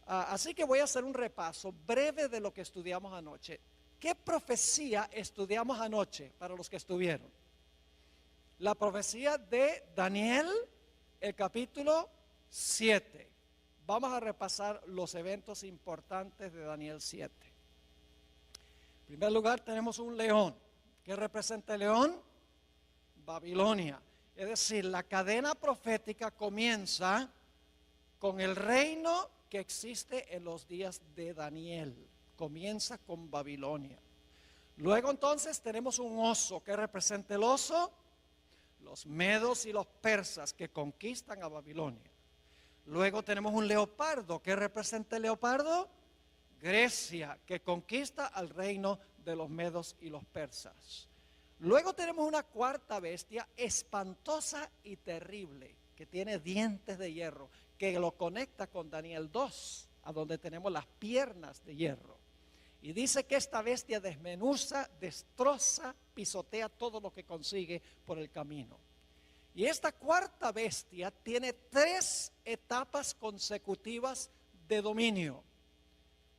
Así que voy a hacer un repaso breve de lo que estudiamos anoche. ¿Qué profecía estudiamos anoche para los que estuvieron? La profecía de Daniel, el capítulo 7. Vamos a repasar los eventos importantes de Daniel 7. En primer lugar tenemos un león. ¿Qué representa el león? Babilonia. Es decir, la cadena profética comienza con el reino que existe en los días de Daniel. Comienza con Babilonia. Luego entonces tenemos un oso. ¿Qué representa el oso? Los medos y los persas que conquistan a Babilonia. Luego tenemos un leopardo. ¿Qué representa el leopardo? Grecia, que conquista al reino de los medos y los persas. Luego tenemos una cuarta bestia espantosa y terrible, que tiene dientes de hierro, que lo conecta con Daniel 2, a donde tenemos las piernas de hierro. Y dice que esta bestia desmenuza, destroza, pisotea todo lo que consigue por el camino. Y esta cuarta bestia tiene 3 etapas consecutivas de dominio.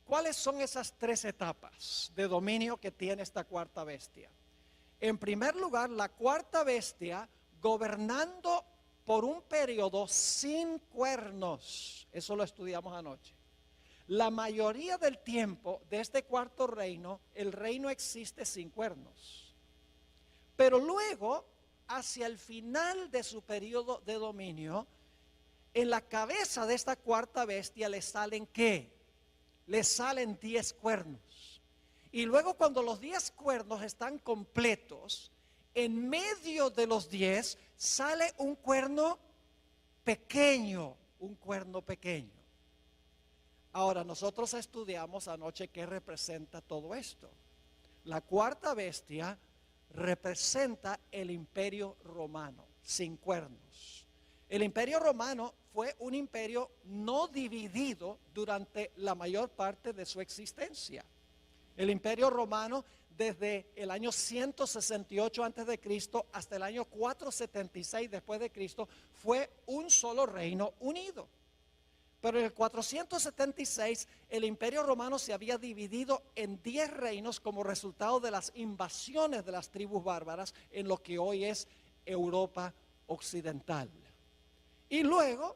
¿Cuáles son esas 3 etapas de dominio que tiene esta cuarta bestia? En primer lugar, la cuarta bestia gobernando por un periodo sin cuernos. Eso lo estudiamos anoche. La mayoría del tiempo de este cuarto reino, el reino existe sin cuernos. Pero luego, hacia el final de su periodo de dominio, en la cabeza de esta cuarta bestia le salen ¿qué? Le salen 10 cuernos. Y luego cuando los 10 cuernos están completos, en medio de los 10 sale un cuerno pequeño, un cuerno pequeño. Ahora, nosotros estudiamos anoche qué representa todo esto. La cuarta bestia representa el imperio romano, sin cuernos. El imperio romano fue un imperio no dividido durante la mayor parte de su existencia. El imperio romano desde el año 168 antes de Cristo hasta el año 476 después de Cristo fue un solo reino unido. Pero en el 476 el imperio romano se había dividido en 10 reinos como resultado de las invasiones de las tribus bárbaras en lo que hoy es Europa occidental. Y luego,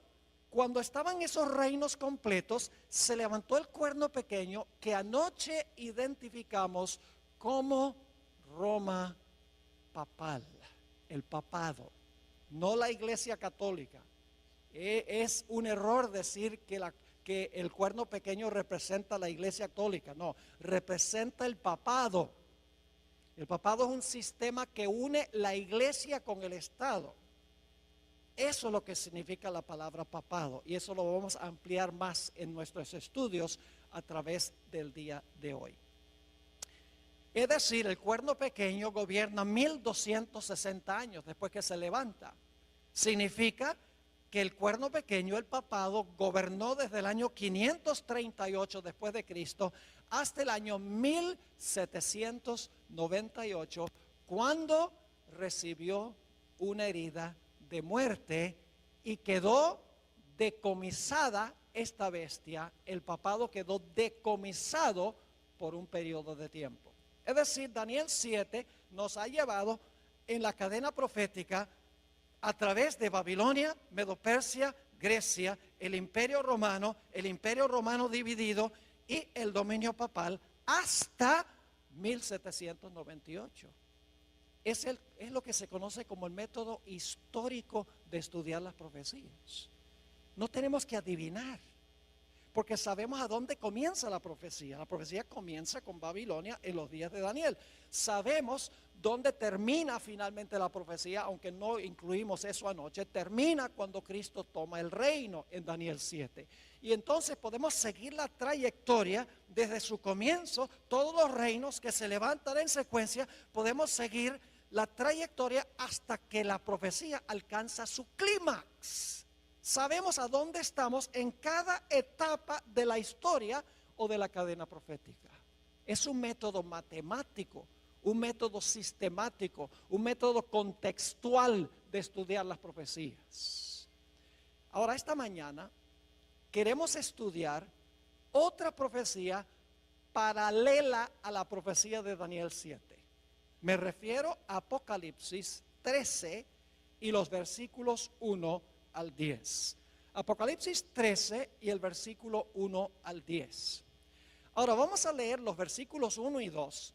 cuando estaban esos reinos completos, se levantó el cuerno pequeño que anoche identificamos como Roma papal, el papado, no la iglesia católica. Es un error decir que el cuerno pequeño representa la iglesia católica, no, representa el papado. El papado es un sistema que une la iglesia con el Estado. Eso es lo que significa la palabra papado y eso lo vamos a ampliar más en nuestros estudios a través del día de hoy. Es decir, el cuerno pequeño gobierna 1260 años después que se levanta. Significa que el cuerno pequeño, el papado, gobernó desde el año 538 después de Cristo hasta el año 1798, cuando recibió una herida de muerte y quedó decomisada esta bestia. El papado quedó decomisado por un periodo de tiempo. Es decir, Daniel 7 nos ha llevado en la cadena profética a través de Babilonia, Medo-Persia, Grecia, el imperio romano dividido y el dominio papal hasta 1798. Es lo que se conoce como el método histórico de estudiar las profecías. No tenemos que adivinar, porque sabemos a dónde comienza la profecía. La profecía comienza con Babilonia en los días de Daniel. Sabemos dónde termina finalmente la profecía, aunque no incluimos eso anoche. Termina cuando Cristo toma el reino en Daniel 7. Y entonces podemos seguir la trayectoria desde su comienzo. Todos los reinos que se levantan en secuencia, podemos seguir la trayectoria hasta que la profecía alcanza su clímax. Sabemos a dónde estamos en cada etapa de la historia o de la cadena profética. Es un método matemático, un método sistemático, un método contextual de estudiar las profecías. Ahora, esta mañana queremos estudiar otra profecía paralela a la profecía de Daniel 7. Me refiero a Apocalipsis 13 y los versículos 1 al 10. Apocalipsis 13 y el versículo 1 al 10. Ahora vamos a leer los versículos 1 y 2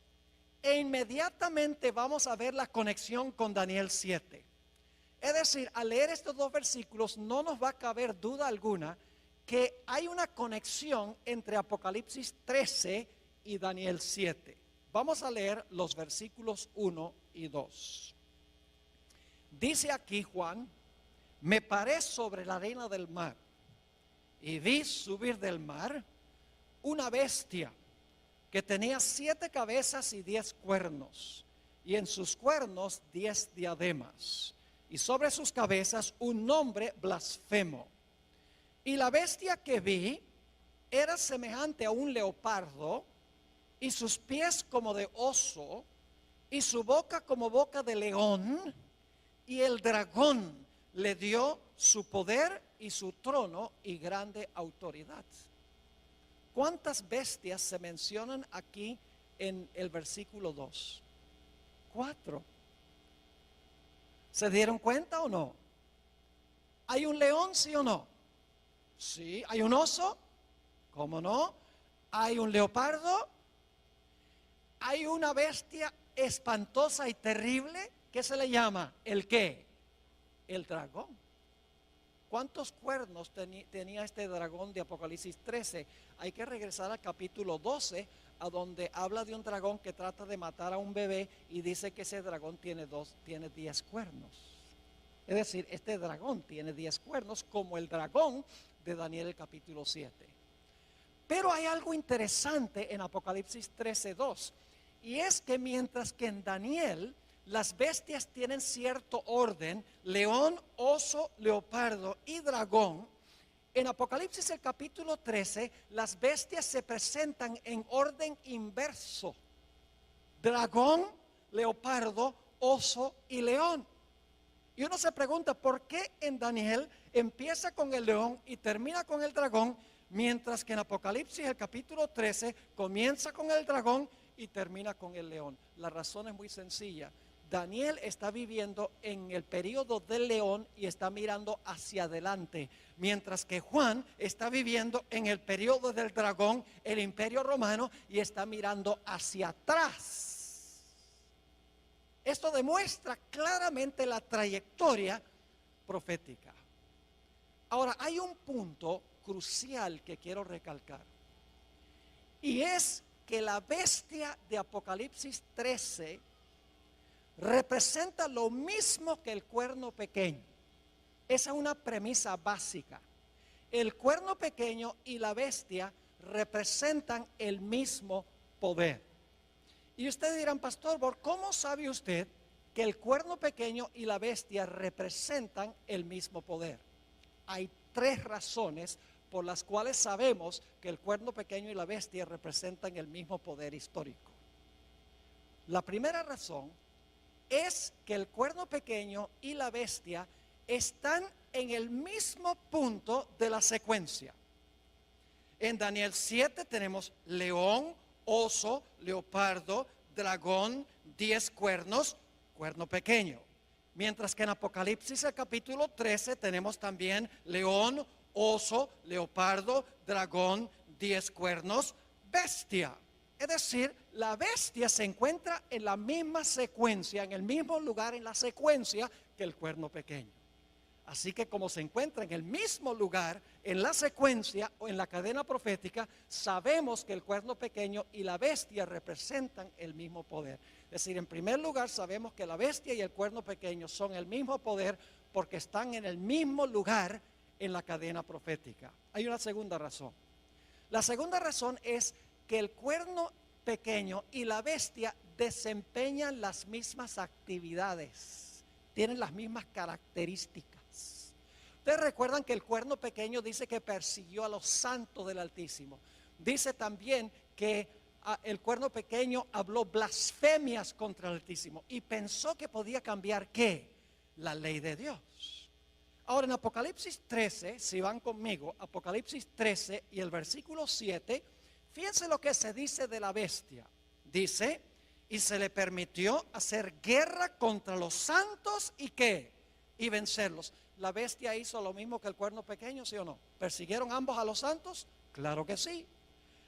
e inmediatamente vamos a ver la conexión con Daniel 7. Es decir, al leer estos dos versículos no nos va a caber duda alguna que hay una conexión entre Apocalipsis 13 y Daniel 7. Vamos a leer los versículos 1 y 2. Dice aquí Juan: me paré sobre la arena del mar y vi subir del mar una bestia que tenía 7 cabezas y 10 cuernos, y en sus cuernos 10 diademas, y sobre sus cabezas un nombre blasfemo. Y la bestia que vi era semejante a un leopardo, y sus pies como de oso, y su boca como boca de león, y el dragón le dio su poder y su trono y grande autoridad. ¿Cuántas bestias se mencionan aquí en el versículo 2? 4. ¿Se dieron cuenta o no? ¿Hay un león, sí o no? Sí. ¿Hay un oso? ¿Cómo no? ¿Hay un leopardo? ¿Hay una bestia espantosa y terrible? ¿Qué se le llama? ¿El qué? El dragón. ¿Cuántos cuernos tenía este dragón de Apocalipsis 13? Hay que regresar al capítulo 12, a donde habla de un dragón que trata de matar a un bebé y dice que ese dragón tiene 10 cuernos. Es decir, este dragón tiene 10 cuernos como el dragón de Daniel el capítulo 7. Pero hay algo interesante en Apocalipsis 13:2, y es que mientras que en Daniel las bestias tienen cierto orden: león, oso, leopardo y dragón, en Apocalipsis el capítulo 13 las bestias se presentan en orden inverso: dragón, leopardo, oso y león. Y uno se pregunta, ¿por qué en Daniel empieza con el león y termina con el dragón, mientras que en Apocalipsis el capítulo 13 comienza con el dragón y termina con el león? La razón es muy sencilla. Daniel está viviendo en el periodo del león y está mirando hacia adelante, mientras que Juan está viviendo en el periodo del dragón, el imperio romano, y está mirando hacia atrás. Esto demuestra claramente la trayectoria profética. Ahora, hay un punto crucial que quiero recalcar, y es que la bestia de Apocalipsis 13 representa lo mismo que el cuerno pequeño. Esa es una premisa básica. El cuerno pequeño y la bestia representan el mismo poder. Y ustedes dirán, pastor, ¿cómo sabe usted que el cuerno pequeño y la bestia representan el mismo poder? Hay 3 razones por las cuales sabemos que el cuerno pequeño y la bestia representan el mismo poder histórico. La primera razón es que el cuerno pequeño y la bestia están en el mismo punto de la secuencia. En Daniel 7 tenemos león, oso, leopardo, dragón, 10 cuernos, cuerno pequeño. Mientras que en Apocalipsis el capítulo 13 tenemos también león, oso, leopardo, dragón, 10 cuernos, bestia. Es decir, la bestia se encuentra en la misma secuencia, en el mismo lugar en la secuencia que el cuerno pequeño. Así que como se encuentra en el mismo lugar en la secuencia o en la cadena profética, sabemos que el cuerno pequeño y la bestia representan el mismo poder. Es decir, en primer lugar sabemos que la bestia y el cuerno pequeño son el mismo poder porque están en el mismo lugar en la cadena profética. Hay una segunda razón. La segunda razón es que el cuerno pequeño y la bestia desempeñan las mismas actividades, tienen las mismas características. Ustedes recuerdan que el cuerno pequeño dice que persiguió a los santos del Altísimo. Dice también que el cuerno pequeño habló blasfemias contra el Altísimo y pensó que podía cambiar ¿qué? La ley de Dios. Ahora en Apocalipsis 13, si van conmigo, Apocalipsis 13 y el versículo 7, fíjense lo que se dice de la bestia. Dice, y se le permitió hacer guerra contra los santos y ¿qué? Y vencerlos. ¿La bestia hizo lo mismo que el cuerno pequeño, sí o no? ¿Persiguieron ambos a los santos? Claro que sí.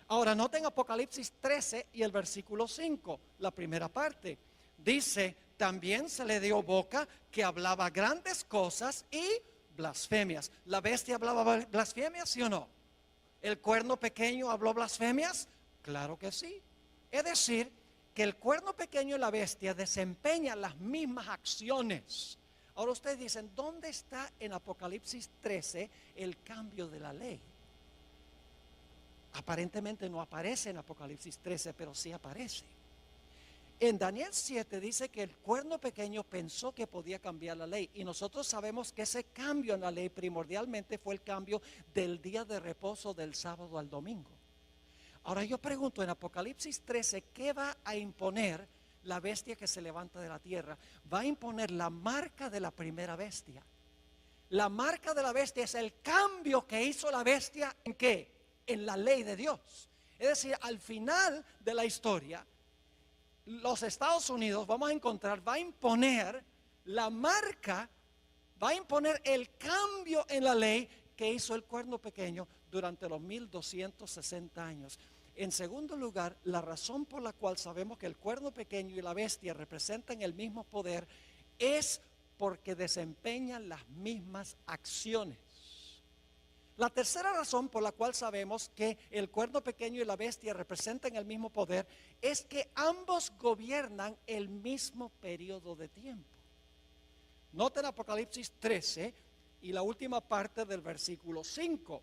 Ahora noten Apocalipsis 13 y el versículo 5, la primera parte. Dice, también se le dio boca que hablaba grandes cosas y blasfemias. ¿La bestia hablaba blasfemias, sí o no? ¿El cuerno pequeño habló blasfemias? Claro que sí. Es decir, que el cuerno pequeño y la bestia desempeñan las mismas acciones. Ahora ustedes dicen, ¿dónde está en Apocalipsis 13 el cambio de la ley? Aparentemente no aparece en Apocalipsis 13, pero sí aparece. En Daniel 7 dice que el cuerno pequeño pensó que podía cambiar la ley. Y nosotros sabemos que ese cambio en la ley primordialmente fue el cambio del día de reposo del sábado al domingo. Ahora yo pregunto en Apocalipsis 13, ¿qué va a imponer la bestia que se levanta de la tierra? Va a imponer la marca de la primera bestia. La marca de la bestia es el cambio que hizo la bestia ¿en qué? En la ley de Dios. Es decir, al final de la historia, los Estados Unidos, vamos a encontrar, va a imponer la marca, va a imponer el cambio en la ley que hizo el cuerno pequeño durante los 1260 años. En segundo lugar, la razón por la cual sabemos que el cuerno pequeño y la bestia representan el mismo poder es porque desempeñan las mismas acciones. La tercera razón por la cual sabemos que el cuerno pequeño y la bestia representan el mismo poder es que ambos gobiernan el mismo periodo de tiempo. Noten Apocalipsis 13 y la última parte del versículo 5.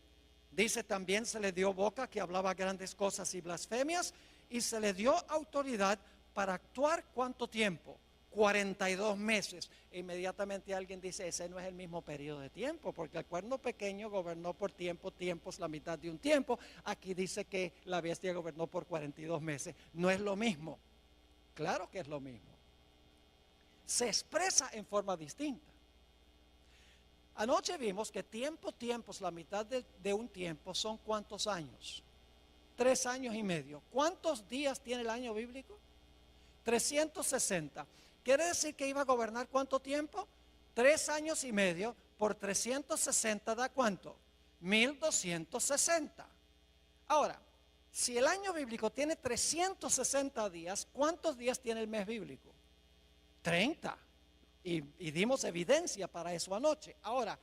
Dice, también se le dio boca que hablaba grandes cosas y blasfemias, y se le dio autoridad para actuar ¿cuánto tiempo? 42 meses. E inmediatamente alguien dice, ese no es el mismo periodo de tiempo, porque el cuerno pequeño gobernó por tiempos, la mitad de un tiempo. Aquí dice que la bestia gobernó por 42 meses. No es lo mismo. Claro que es lo mismo. Se expresa en forma distinta. Anoche vimos que tiempos, la mitad de un tiempo son ¿cuántos años? 3 años y medio. ¿Cuántos días tiene el año bíblico? 360. ¿Quiere decir que iba a gobernar cuánto tiempo? 3 años y medio por 360 da ¿cuánto? 1260. Ahora, si el año bíblico tiene 360 días, ¿cuántos días tiene el mes bíblico? 30. Y dimos evidencia para eso anoche. Ahora,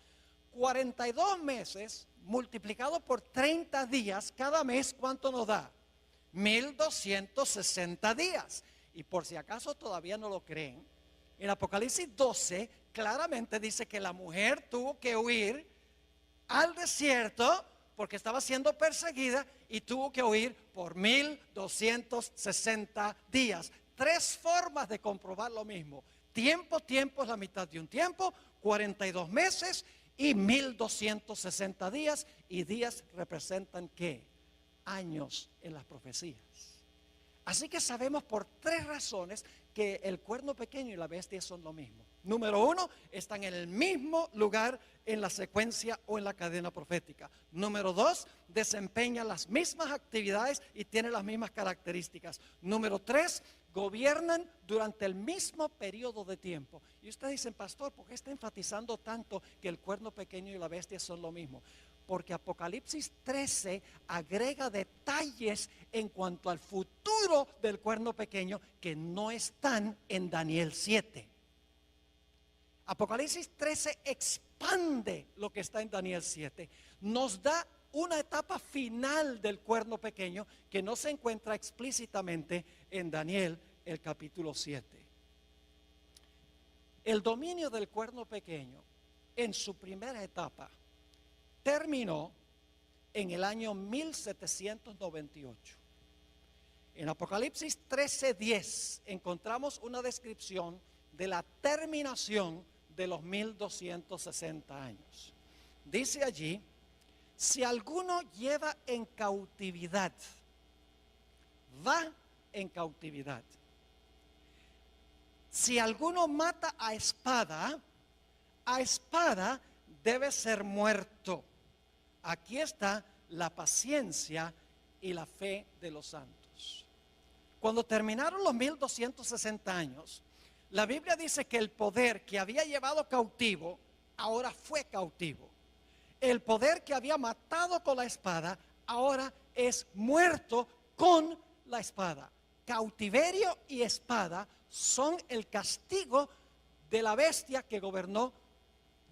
42 meses multiplicado por 30 días, cada mes, ¿cuánto nos da? 1260 días. Y por si acaso todavía no lo creen, en Apocalipsis 12 claramente dice que la mujer tuvo que huir al desierto porque estaba siendo perseguida y tuvo que huir por 1260 días. 3 formas de comprobar lo mismo. Tiempo es la mitad de un tiempo, 42 meses y 1260 días. Y días representan ¿qué? Años en las profecías. Así que sabemos por 3 razones que el cuerno pequeño y la bestia son lo mismo. Número 1, están en el mismo lugar en la secuencia o en la cadena profética. Número 2, desempeñan las mismas actividades y tienen las mismas características. Número 3, gobiernan durante el mismo periodo de tiempo. Y ustedes dicen, pastor, ¿por qué está enfatizando tanto que el cuerno pequeño y la bestia son lo mismo? Porque Apocalipsis 13 agrega detalles en cuanto al futuro del cuerno pequeño que no están en Daniel 7. Apocalipsis 13 expande lo que está en Daniel 7. Nos da una etapa final del cuerno pequeño que no se encuentra explícitamente en Daniel el capítulo 7. El dominio del cuerno pequeño en su primera etapa terminó en el año 1798. En Apocalipsis 13:10 encontramos una descripción de la terminación de los 1260 años. Dice allí, si alguno lleva en cautividad, va en cautividad. Si alguno mata a espada debe ser muerto. Aquí está la paciencia y la fe de los santos. Cuando terminaron los 1260 años, la Biblia dice que el poder que había llevado cautivo, ahora fue cautivo. El poder que había matado con la espada, ahora es muerto con la espada. Cautiverio y espada son el castigo de la bestia que gobernó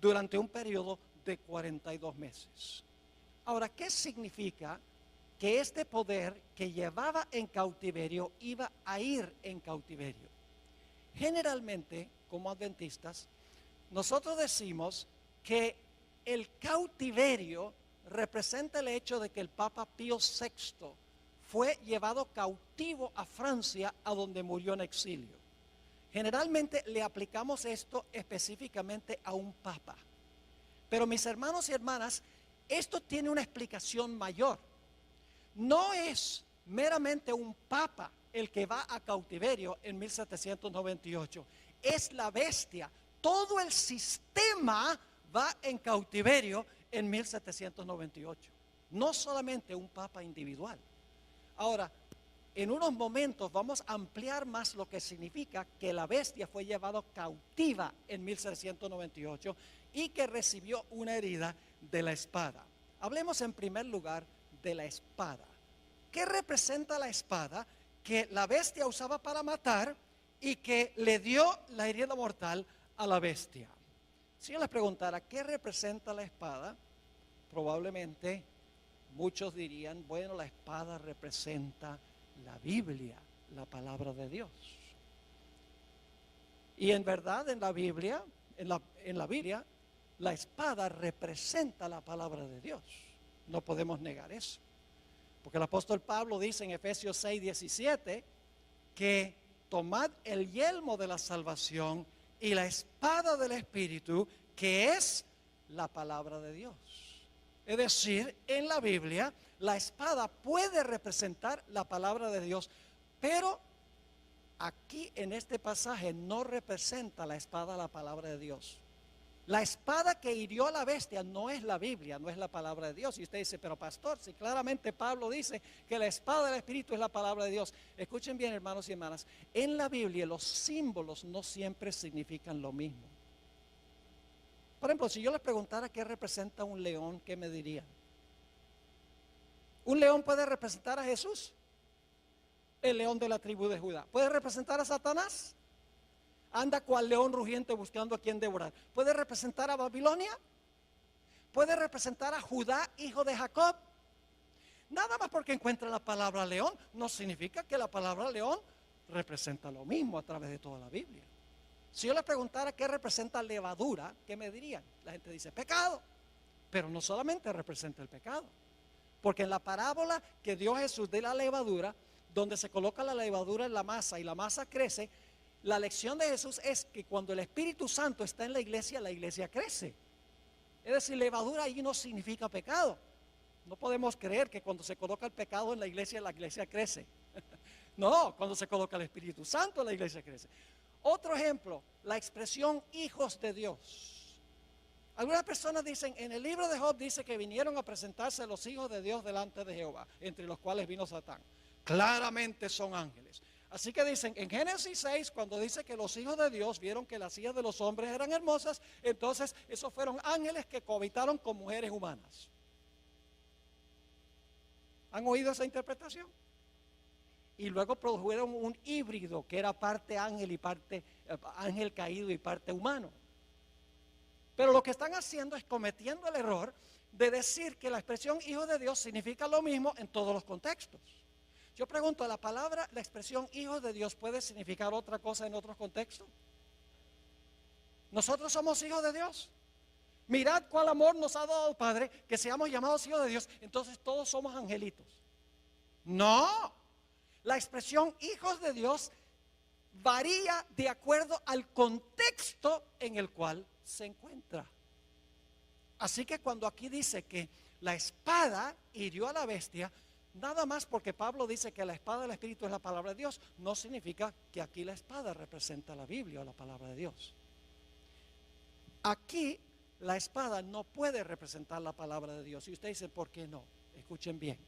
durante un periodo de 42 meses. Ahora, ¿qué significa que este poder que llevaba en cautiverio iba a ir en cautiverio? Generalmente, como adventistas, nosotros decimos que el cautiverio representa el hecho de que el Papa Pío VI fue llevado cautivo a Francia, a donde murió en exilio. Generalmente le aplicamos esto específicamente a un papa. Pero mis hermanos y hermanas, esto tiene una explicación mayor. No es meramente un papa el que va a cautiverio en 1798. Es la bestia. Todo el sistema va en cautiverio en 1798. No solamente un papa individual. Ahora, en unos momentos vamos a ampliar más lo que significa que la bestia fue llevada cautiva en 1798 y que recibió una herida de la espada. Hablemos en primer lugar de la espada. ¿Qué representa la espada que la bestia usaba para matar y que le dio la herida mortal a la bestia? Si yo les preguntara qué representa la espada, probablemente muchos dirían, bueno, la espada representa la Biblia, la palabra de Dios. Y en verdad en la Biblia, la espada representa la palabra de Dios. No podemos negar eso. Porque el apóstol Pablo dice en Efesios 6:17 que tomad el yelmo de la salvación y la espada del Espíritu, que es la palabra de Dios. Es decir, en la Biblia la espada puede representar la palabra de Dios, pero aquí en este pasaje no representa la espada la palabra de Dios. La espada que hirió a la bestia no es la Biblia, no es la palabra de Dios. Y usted dice, pero pastor, si claramente Pablo dice que la espada del Espíritu es la palabra de Dios. Escuchen bien, hermanos y hermanas, en la Biblia los símbolos no siempre significan lo mismo. Por ejemplo, si yo les preguntara qué representa un león, ¿qué me dirían? ¿Un león puede representar a Jesús? El león de la tribu de Judá. ¿Puede representar a Satanás? Anda cual león rugiente buscando a quien devorar. ¿Puede representar a Babilonia? ¿Puede representar a Judá, hijo de Jacob? Nada más porque encuentra la palabra león no significa que la palabra león representa lo mismo a través de toda la Biblia. Si yo les preguntara qué representa levadura, ¿qué me dirían? La gente dice pecado, pero no solamente representa el pecado, porque en la parábola que dio Jesús de la levadura, donde se coloca la levadura en la masa y la masa crece, la lección de Jesús es que cuando el Espíritu Santo está en la iglesia crece. Es decir, levadura ahí no significa pecado. No podemos creer que cuando se coloca el pecado en la iglesia crece. No, cuando se coloca el Espíritu Santo, la iglesia crece. Otro ejemplo, la expresión hijos de Dios. Algunas personas dicen, en el libro de Job dice que vinieron a presentarse los hijos de Dios delante de Jehová, entre los cuales vino Satán. Claramente son ángeles. Así que dicen, en Génesis 6, cuando dice que los hijos de Dios vieron que las hijas de los hombres eran hermosas, entonces esos fueron ángeles que cohabitaron con mujeres humanas. ¿Han oído esa interpretación? Y luego produjeron un híbrido que era parte ángel y parte ángel caído y parte humano. Pero lo que están haciendo es cometiendo el error de decir que la expresión hijo de Dios significa lo mismo en todos los contextos. Yo pregunto, la expresión hijo de Dios puede significar otra cosa en otros contextos. Nosotros somos hijos de Dios. Mirad cuál amor nos ha dado el Padre, que seamos llamados hijos de Dios. Entonces todos somos angelitos. No, la expresión hijos de Dios varía de acuerdo al contexto en el cual se encuentra. Así que cuando aquí dice que la espada hirió a la bestia, nada más porque Pablo dice que la espada del Espíritu es la palabra de Dios, no significa que aquí la espada representa la Biblia o la palabra de Dios. Aquí la espada no puede representar la palabra de Dios. Y usted dice, ¿por qué no? Escuchen bien.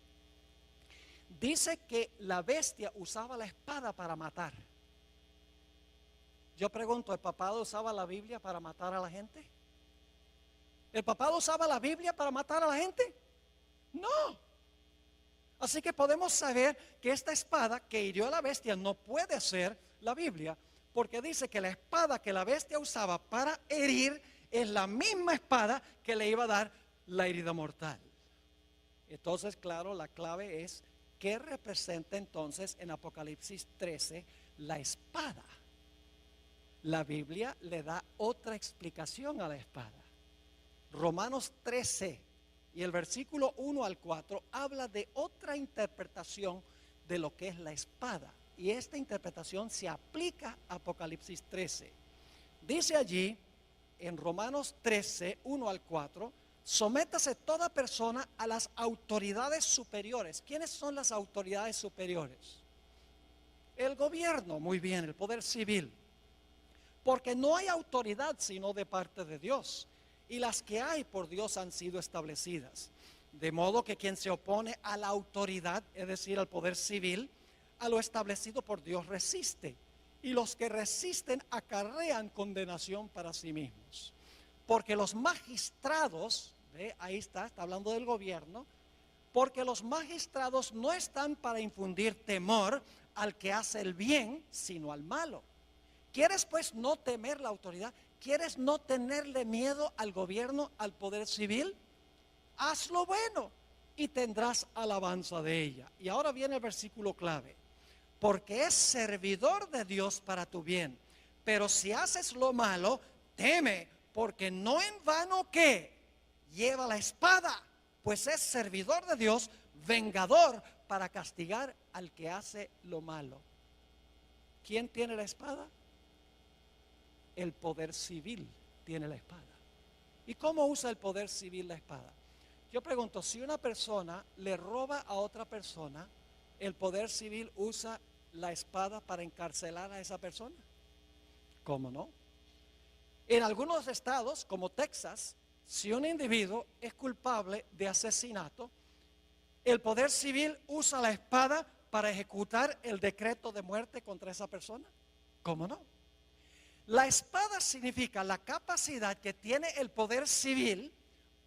Dice que la bestia usaba la espada para matar. Yo pregunto, ¿el papado usaba la Biblia para matar a la gente? ¿El papado usaba la Biblia para matar a la gente? No. Así que podemos saber que esta espada que hirió a la bestia no puede ser la Biblia, porque dice que la espada que la bestia usaba para herir es la misma espada que le iba a dar la herida mortal. Entonces, claro, la clave es ¿qué representa entonces en Apocalipsis 13 la espada? La Biblia le da otra explicación a la espada. Romanos 13 y el versículo 1 al 4 habla de otra interpretación de lo que es la espada. Y esta interpretación se aplica a Apocalipsis 13. Dice allí en Romanos 13, 1 al 4, sométase toda persona a las autoridades superiores. ¿Quiénes son las autoridades superiores? El gobierno, muy bien, el poder civil. Porque no hay autoridad sino de parte de Dios. Y las que hay por Dios han sido establecidas. De modo que quien se opone a la autoridad, es decir, al poder civil, a lo establecido por Dios resiste. Y los que resisten acarrean condenación para sí mismos. Porque los magistrados, ahí está hablando del gobierno, porque los magistrados no están para infundir temor al que hace el bien, sino al malo. ¿Quieres pues no temer la autoridad? ¿Quieres no tenerle miedo al gobierno, al poder civil? Haz lo bueno y tendrás alabanza de ella. Y ahora viene el versículo clave. Porque es servidor de Dios para tu bien. Pero si haces lo malo, teme, porque no en vano que lleva la espada, pues es servidor de Dios, vengador para castigar al que hace lo malo. ¿Quién tiene la espada? El poder civil tiene la espada. ¿Y cómo usa el poder civil la espada? Yo pregunto, si una persona le roba a otra persona, ¿el poder civil usa la espada para encarcelar a esa persona? ¿Cómo no? En algunos estados, como Texas, si un individuo es culpable de asesinato, el poder civil usa la espada para ejecutar el decreto de muerte contra esa persona. ¿Cómo no? La espada significa la capacidad que tiene el poder civil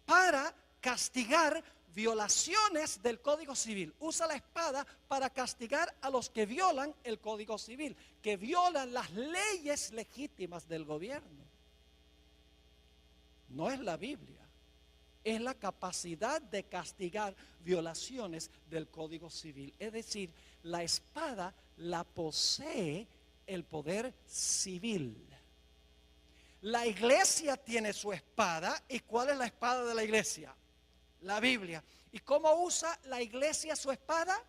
para castigar violaciones del Código Civil. Usa la espada para castigar a los que violan el Código Civil, que violan las leyes legítimas del gobierno. No es la Biblia, es la capacidad de castigar violaciones del Código Civil. Es decir, la espada la posee el poder civil. La iglesia tiene su espada. ¿Y cuál es la espada de la iglesia? La Biblia. ¿Y cómo usa la iglesia su espada?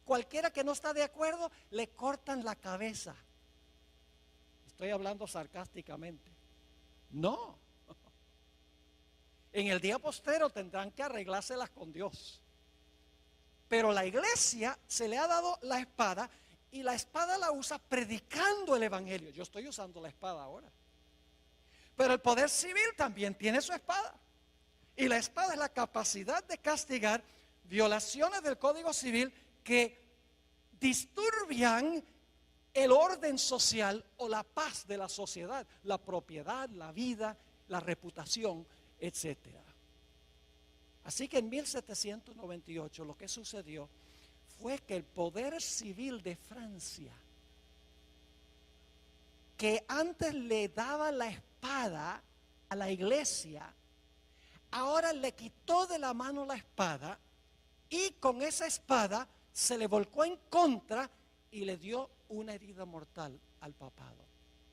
Cualquiera que no está de acuerdo, le cortan la cabeza. Estoy hablando sarcásticamente. No. En el día postero tendrán que arreglárselas con Dios. Pero la iglesia se le ha dado la espada, y la espada la usa predicando el evangelio. Yo estoy usando la espada ahora. Pero el poder civil también tiene su espada. Y la espada es la capacidad de castigar violaciones del Código Civil que disturbian el orden social o la paz de la sociedad, la propiedad, la vida, la reputación, etcétera. Así que en 1798 lo que sucedió fue que el poder civil de Francia, que antes le daba la espada a la iglesia, ahora le quitó de la mano la espada, y con esa espada se le volcó en contra y le dio una herida mortal al papado.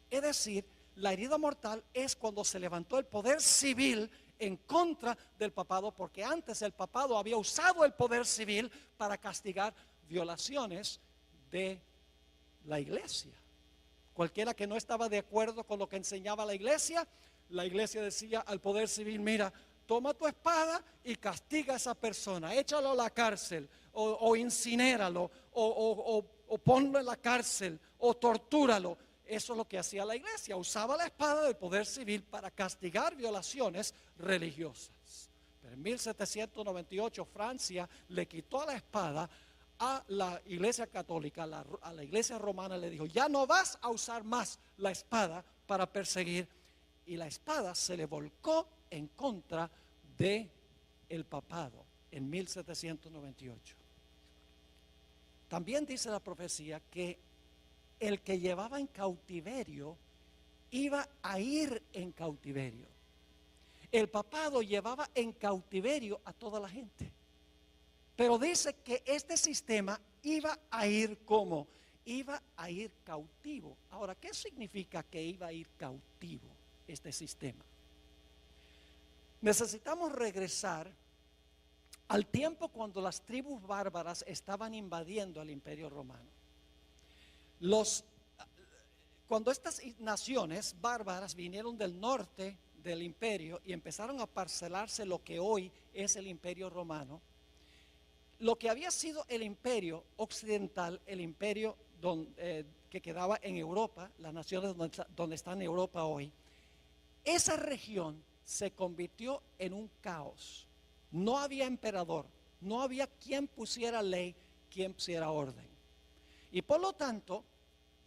Es decir, la herida mortal es cuando se levantó el poder civil en contra del papado, porque antes el papado había usado el poder civil para castigar violaciones de la iglesia. Cualquiera que no estaba de acuerdo con lo que enseñaba la iglesia decía al poder civil: mira, toma tu espada y castiga a esa persona, échalo a la cárcel, o incinéralo, o ponlo en la cárcel, o tortúralo. eso es lo que hacía la iglesia, usaba la espada del poder civil para castigar violaciones religiosas. Pero en 1798 Francia le quitó la espada a la iglesia católica, a la iglesia romana, le dijo: ya no vas a usar más la espada para perseguir. Y la espada se le volcó en contra de el papado en 1798. También dice la profecía que el que llevaba en cautiverio iba a ir en cautiverio. El papado llevaba en cautiverio a toda la gente. Pero dice que este sistema iba a ir como, iba a ir cautivo. Ahora, ¿qué significa que iba a ir cautivo este sistema? Necesitamos regresar al tiempo cuando las tribus bárbaras estaban invadiendo el Imperio Romano. Cuando estas naciones bárbaras vinieron del norte del imperio y empezaron a parcelarse lo que hoy es el Imperio Romano, lo que había sido el imperio occidental, el imperio que quedaba en Europa, las naciones donde está en Europa hoy, esa región se convirtió en un caos. No había emperador, no había quien pusiera ley, quien pusiera orden. Y por lo tanto,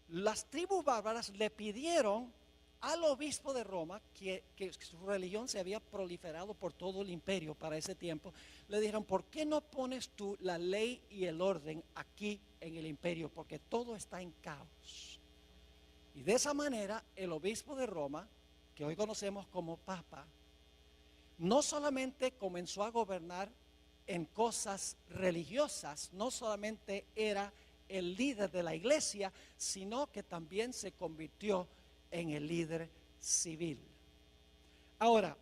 las tribus bárbaras le pidieron al obispo de Roma, que su religión se había proliferado por todo el imperio para ese tiempo, le dijeron: ¿por qué no pones tú la ley y el orden aquí en el imperio? Porque todo está en caos. Y de esa manera el obispo de Roma, que hoy conocemos como Papa, no solamente comenzó a gobernar en cosas religiosas, no solamente era el líder de la iglesia, sino que también se convirtió en el líder civil. Ahora,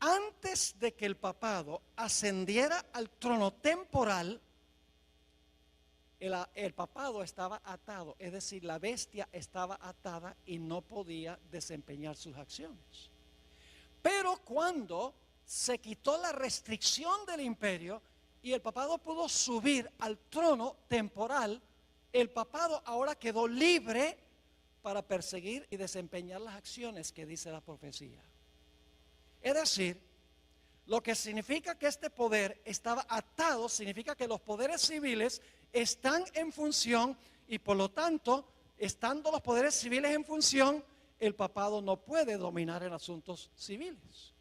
antes de que el papado ascendiera al trono temporal, el papado estaba atado, es decir, la bestia estaba atada y no podía desempeñar sus acciones. Pero cuando se quitó la restricción del imperio y el papado pudo subir al trono temporal, el papado ahora quedó libre para perseguir y desempeñar las acciones que dice la profecía. Es decir, lo que significa que este poder estaba atado, significa que los poderes civiles están en función y por lo tanto, estando los poderes civiles en función, el papado no puede dominar en asuntos civiles.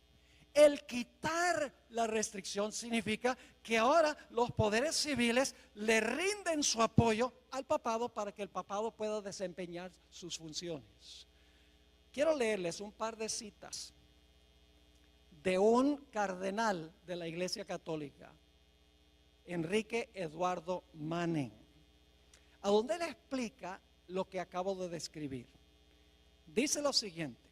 El quitar la restricción significa que ahora los poderes civiles le rinden su apoyo al papado para que el papado pueda desempeñar sus funciones. Quiero leerles un par de citas de un cardenal de la Iglesia Católica, Enrique Eduardo Manning, a donde él explica lo que acabo de describir. Dice lo siguiente: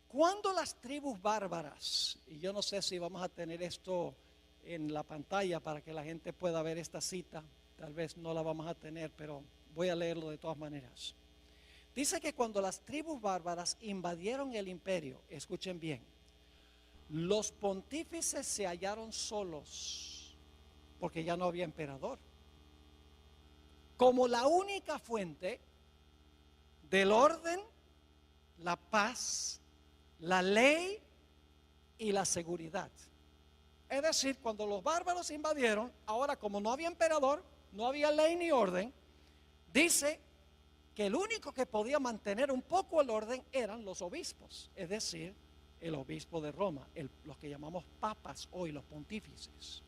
cuando las tribus bárbaras, y yo no sé si vamos a tener esto en la pantalla para que la gente pueda ver esta cita, tal vez no la vamos a tener, pero voy a leerlo de todas maneras. Dice que cuando las tribus bárbaras invadieron el imperio, escuchen bien, los pontífices se hallaron solos porque ya no había emperador. Como la única fuente del orden, la paz, la ley y la seguridad. Es decir, cuando los bárbaros invadieron, ahora como no había emperador, no había ley ni orden, dice que el único que podía mantener un poco el orden eran los obispos, es decir, el obispo de Roma, los que llamamos papas hoy, los pontífices.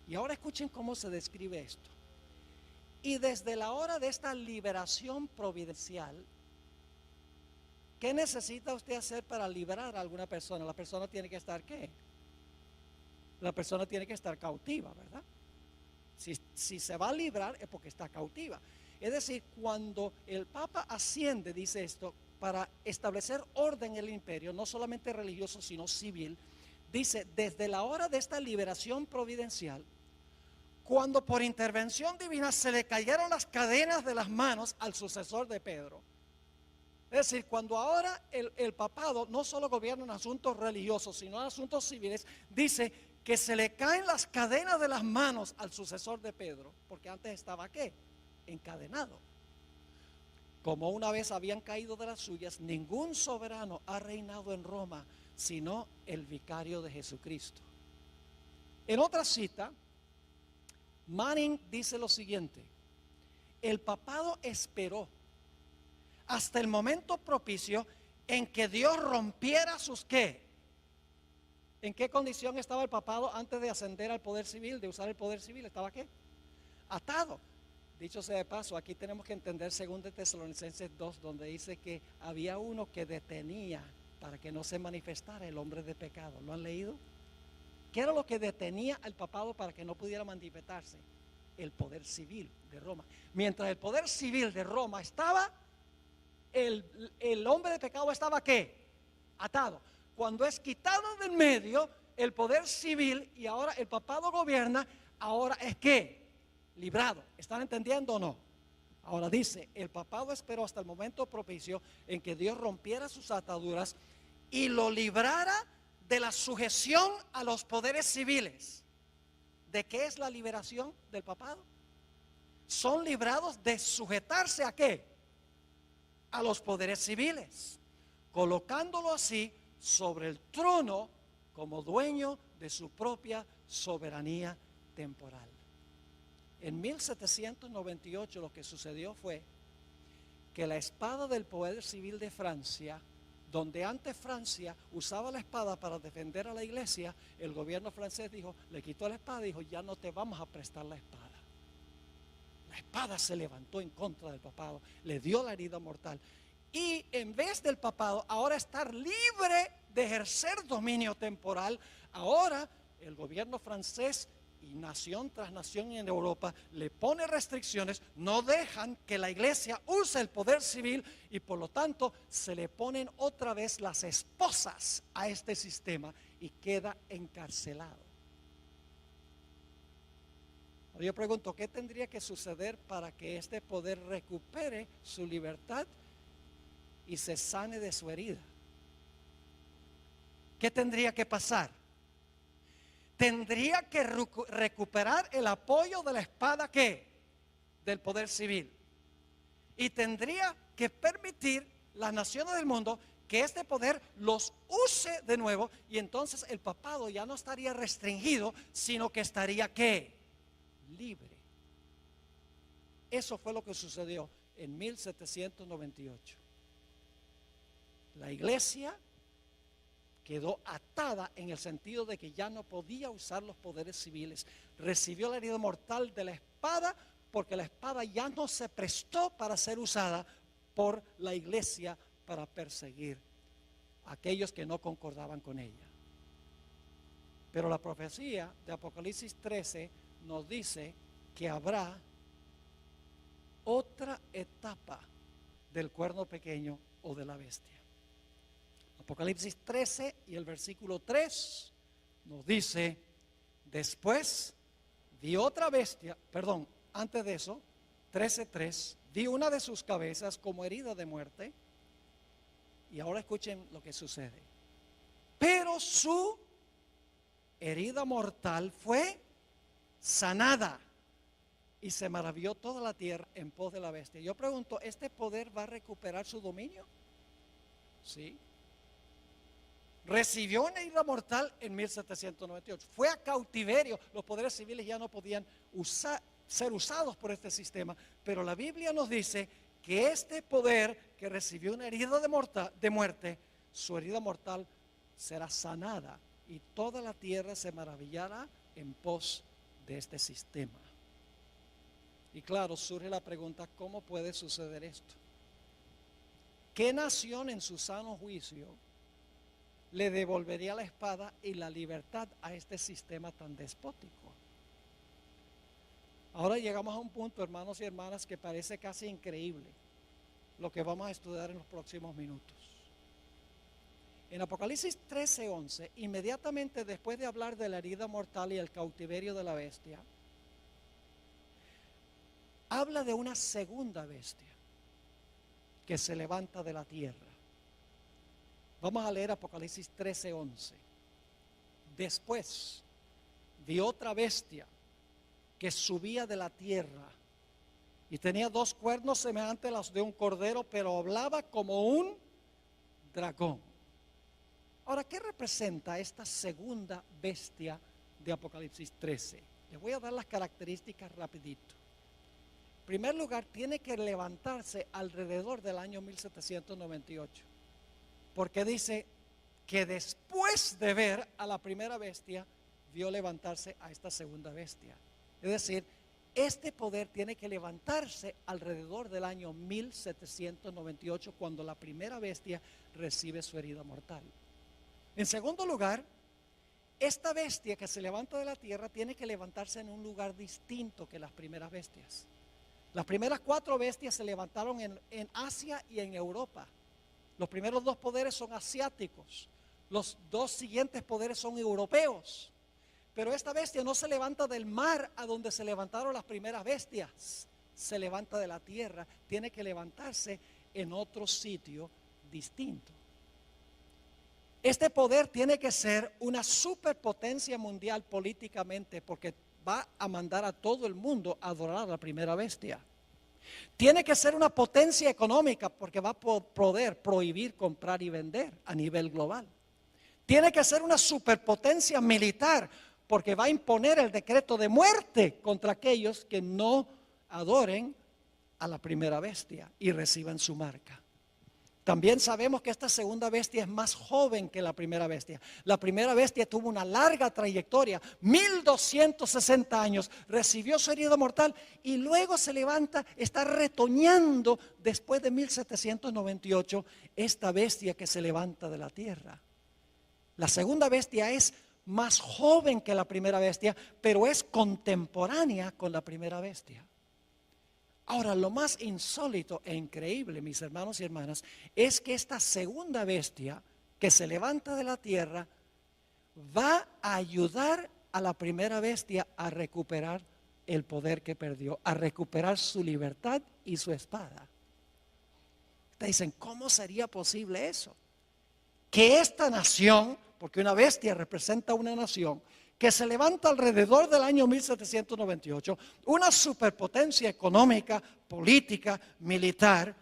Y ahora escuchen cómo se describe esto. Y desde la hora de esta liberación providencial, ¿qué necesita usted hacer para liberar a alguna persona? La persona tiene que estar ¿qué? La persona tiene que estar cautiva, ¿verdad? Si se va a librar es porque está cautiva. Es decir, cuando el Papa asciende, dice esto, para establecer orden en el imperio, no solamente religioso, sino civil, dice, desde la hora de esta liberación providencial, cuando por intervención divina se le cayeron las cadenas de las manos al sucesor de Pedro. Es decir, cuando ahora el papado no solo gobierna en asuntos religiosos, sino en asuntos civiles, dice que se le caen las cadenas de las manos al sucesor de Pedro, porque antes estaba ¿qué? Encadenado. como una vez habían caído de las suyas, ningún soberano ha reinado en Roma, sino el vicario de Jesucristo. En otra cita, Manning dice lo siguiente: el papado esperó hasta el momento propicio en que Dios rompiera sus ¿qué? ¿En qué condición estaba el papado antes de ascender al poder civil, de usar el poder civil? ¿Estaba qué? Atado. Dicho sea de paso, aquí tenemos que entender 2 Tesalonicenses 2, donde dice que había uno que detenía para que no se manifestara el hombre de pecado. ¿Lo han leído? ¿Qué era lo que detenía al papado para que no pudiera manifestarse? El poder civil de Roma. Mientras el poder civil de Roma estaba, el hombre de pecado estaba ¿qué? Atado. Cuando es quitado del medio el poder civil y ahora el papado gobierna, ahora es ¿qué? Librado. ¿Están entendiendo o no? Ahora dice, el papado esperó hasta el momento propicio en que Dios rompiera sus ataduras y lo librara de la sujeción a los poderes civiles. ¿De qué es la liberación del papado? Son librados de sujetarse ¿a qué? A los poderes civiles, colocándolo así sobre el trono como dueño de su propia soberanía temporal. En 1798 lo que sucedió fue que la espada del poder civil de Francia, donde antes Francia usaba la espada para defender a la iglesia, el gobierno francés dijo, le quitó la espada y dijo, ya no te vamos a prestar la espada. La espada se levantó en contra del papado, le dio la herida mortal. Y en vez del papado ahora estar libre de ejercer dominio temporal, ahora el gobierno francés y nación tras nación en Europa le pone restricciones, no dejan que la iglesia use el poder civil y por lo tanto se le ponen otra vez las esposas a este sistema y queda encarcelado. Yo pregunto, ¿qué tendría que suceder para que este poder recupere su libertad y se sane de su herida? ¿Qué tendría que pasar? Tendría que recuperar el apoyo de la espada ¿qué? Del poder civil. Y tendría que permitir las naciones del mundo que este poder los use de nuevo y entonces el papado ya no estaría restringido, sino que estaría ¿qué? Libre. Eso fue lo que sucedió en 1798. La iglesia quedó atada en el sentido de que ya no podía usar los poderes civiles. Recibió la herida mortal de la espada porque la espada ya no se prestó para ser usada por la iglesia para perseguir a aquellos que no concordaban con ella. Pero la profecía de Apocalipsis 13 nos dice que habrá otra etapa del cuerno pequeño o de la bestia. Apocalipsis 13 y el versículo 3 nos dice, después vi otra bestia, antes de eso, 13:3, vi una de sus cabezas como herida de muerte. Y ahora escuchen lo que sucede. Pero su herida mortal fue sanada y se maravilló toda la tierra en pos de la bestia. Yo pregunto, ¿este poder va a recuperar su dominio? Sí. Recibió una herida mortal en 1798. Fue a cautiverio. Los poderes civiles ya no podían ser usados por este sistema. Pero la Biblia nos dice que este poder que recibió una herida de muerte, su herida mortal será sanada y toda la tierra se maravillará en pos de este sistema. Y claro, surge la pregunta, ¿cómo puede suceder esto? ¿Qué nación en su sano juicio le devolvería la espada y la libertad a este sistema tan despótico? Ahora llegamos a un punto, hermanos y hermanas, que parece casi increíble lo que vamos a estudiar en los próximos minutos. En Apocalipsis 13:11, inmediatamente después de hablar de la herida mortal y el cautiverio de la bestia, habla de una segunda bestia que se levanta de la tierra. Vamos a leer Apocalipsis 13:11. Después vi otra bestia que subía de la tierra y tenía 2 cuernos semejantes a los de un cordero, pero hablaba como un dragón. Ahora, ¿qué representa esta segunda bestia de Apocalipsis 13? Les voy a dar las características rapidito. En primer lugar, tiene que levantarse alrededor del año 1798, porque dice que después de ver a la primera bestia, vio levantarse a esta segunda bestia. Es decir, este poder tiene que levantarse alrededor del año 1798, cuando la primera bestia recibe su herida mortal. En segundo lugar, esta bestia que se levanta de la tierra tiene que levantarse en un lugar distinto que las primeras bestias. Las primeras 4 bestias se levantaron en Asia y en Europa. Los primeros 2 poderes son asiáticos. Los 2 siguientes poderes son europeos. Pero esta bestia no se levanta del mar a donde se levantaron las primeras bestias. Se levanta de la tierra. Tiene que levantarse en otro sitio distinto. Este poder tiene que ser una superpotencia mundial políticamente, porque va a mandar a todo el mundo a adorar a la primera bestia. Tiene que ser una potencia económica, porque va a poder prohibir comprar y vender a nivel global. Tiene que ser una superpotencia militar, porque va a imponer el decreto de muerte contra aquellos que no adoren a la primera bestia y reciban su marca. También sabemos que esta segunda bestia es más joven que la primera bestia. La primera bestia tuvo una larga trayectoria, 1260 años, recibió su herida mortal y luego se levanta, está retoñando después de 1798, esta bestia que se levanta de la tierra. La segunda bestia es más joven que la primera bestia, pero es contemporánea con la primera bestia. Ahora, lo más insólito e increíble, mis hermanos y hermanas, es que esta segunda bestia que se levanta de la tierra va a ayudar a la primera bestia a recuperar el poder que perdió, a recuperar su libertad y su espada. Ustedes dicen, ¿cómo sería posible eso? Que esta nación, porque una bestia representa una nación, que se levanta alrededor del año 1798, una superpotencia económica, política, militar,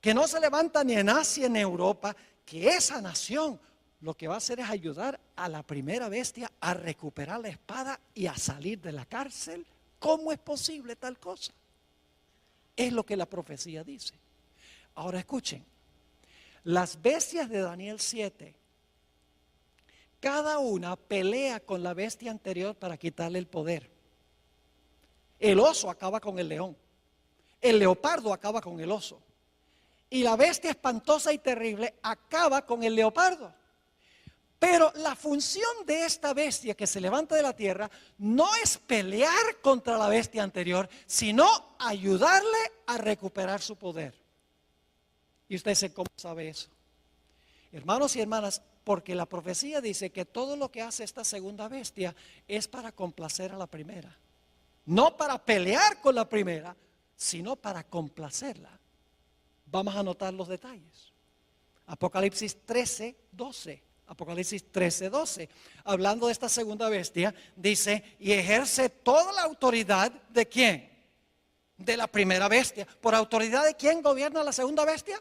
que no se levanta ni en Asia ni en Europa, que esa nación lo que va a hacer es ayudar a la primera bestia a recuperar la espada y a salir de la cárcel. ¿Cómo es posible tal cosa? Es lo que la profecía dice. Ahora escuchen, las bestias de Daniel 7, cada una pelea con la bestia anterior para quitarle el poder. El oso acaba con el león. El leopardo acaba con el oso. Y la bestia espantosa y terrible acaba con el leopardo. Pero la función de esta bestia que se levanta de la tierra no es pelear contra la bestia anterior, sino ayudarle a recuperar su poder. Y usted dice, ¿cómo sabe eso? Hermanos y hermanas, porque la profecía dice que todo lo que hace esta segunda bestia es para complacer a la primera. No para pelear con la primera, sino para complacerla. Vamos a anotar los detalles. Apocalipsis 13, 12. Apocalipsis 13, 12. Hablando de esta segunda bestia, dice, y ejerce toda la autoridad ¿de quién? De la primera bestia. ¿Por autoridad de quién gobierna la segunda bestia?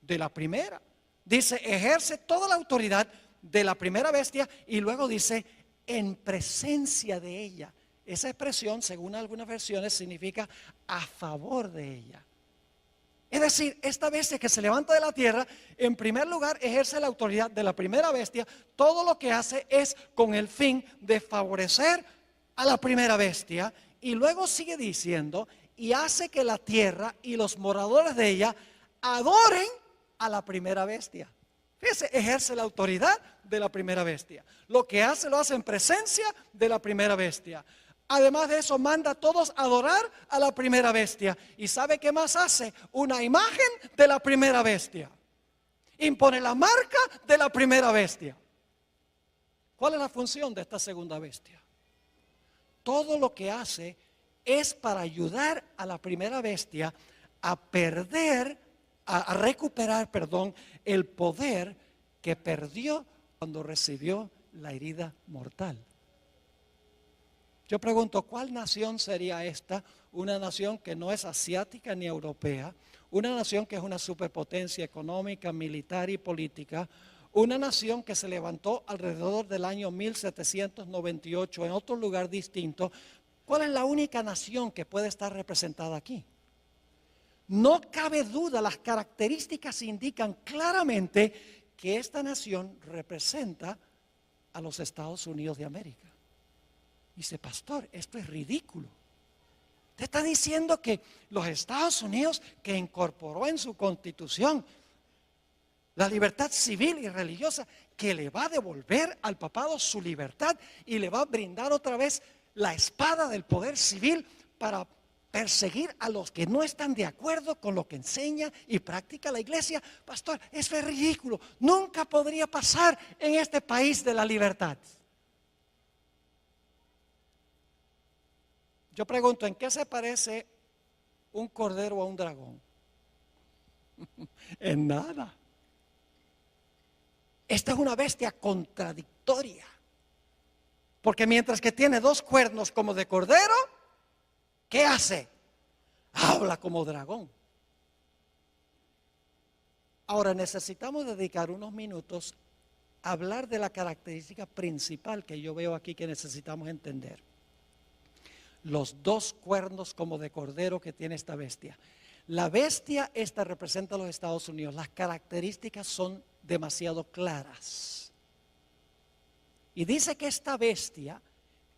De la primera. Dice, ejerce toda la autoridad de la primera bestia y luego dice, en presencia de ella. Esa expresión, según algunas versiones, significa a favor de ella. Es decir, esta bestia que se levanta de la tierra, en primer lugar, ejerce la autoridad de la primera bestia. Todo lo que hace es con el fin de favorecer a la primera bestia. Y luego sigue diciendo, y hace que la tierra y los moradores de ella adoren a la primera bestia. Fíjese, ejerce la autoridad de la primera bestia. Lo que hace, lo hace en presencia de la primera bestia. Además de eso, manda a todos a adorar a la primera bestia. ¿Y sabe qué más hace? Una imagen de la primera bestia. Impone la marca de la primera bestia. ¿Cuál es la función de esta segunda bestia? Todo lo que hace es para ayudar a la primera bestia a recuperar, el poder que perdió cuando recibió la herida mortal. Yo pregunto, ¿cuál nación sería esta? Una nación que no es asiática ni europea, una nación que es una superpotencia económica, militar y política, una nación que se levantó alrededor del año 1798 en otro lugar distinto. ¿Cuál es la única nación que puede estar representada aquí? No cabe duda, las características indican claramente que esta nación representa a los Estados Unidos de América. Dice, pastor, esto es ridículo. Usted está diciendo que los Estados Unidos, que incorporó en su constitución la libertad civil y religiosa, que le va a devolver al papado su libertad y le va a brindar otra vez la espada del poder civil para perseguir a los que no están de acuerdo con lo que enseña y practica la iglesia. Pastor, eso es ridículo. Nunca podría pasar en este país de la libertad. Yo pregunto, ¿en qué se parece un cordero a un dragón? En nada. Esta es una bestia contradictoria. Porque mientras que tiene dos cuernos como de cordero, ¿qué hace? Habla como dragón. Ahora necesitamos dedicar unos minutos a hablar de la característica principal que yo veo aquí que necesitamos entender. Los dos cuernos como de cordero que tiene esta bestia. La bestia esta representa a los Estados Unidos. Las características son demasiado claras. Y dice que esta bestia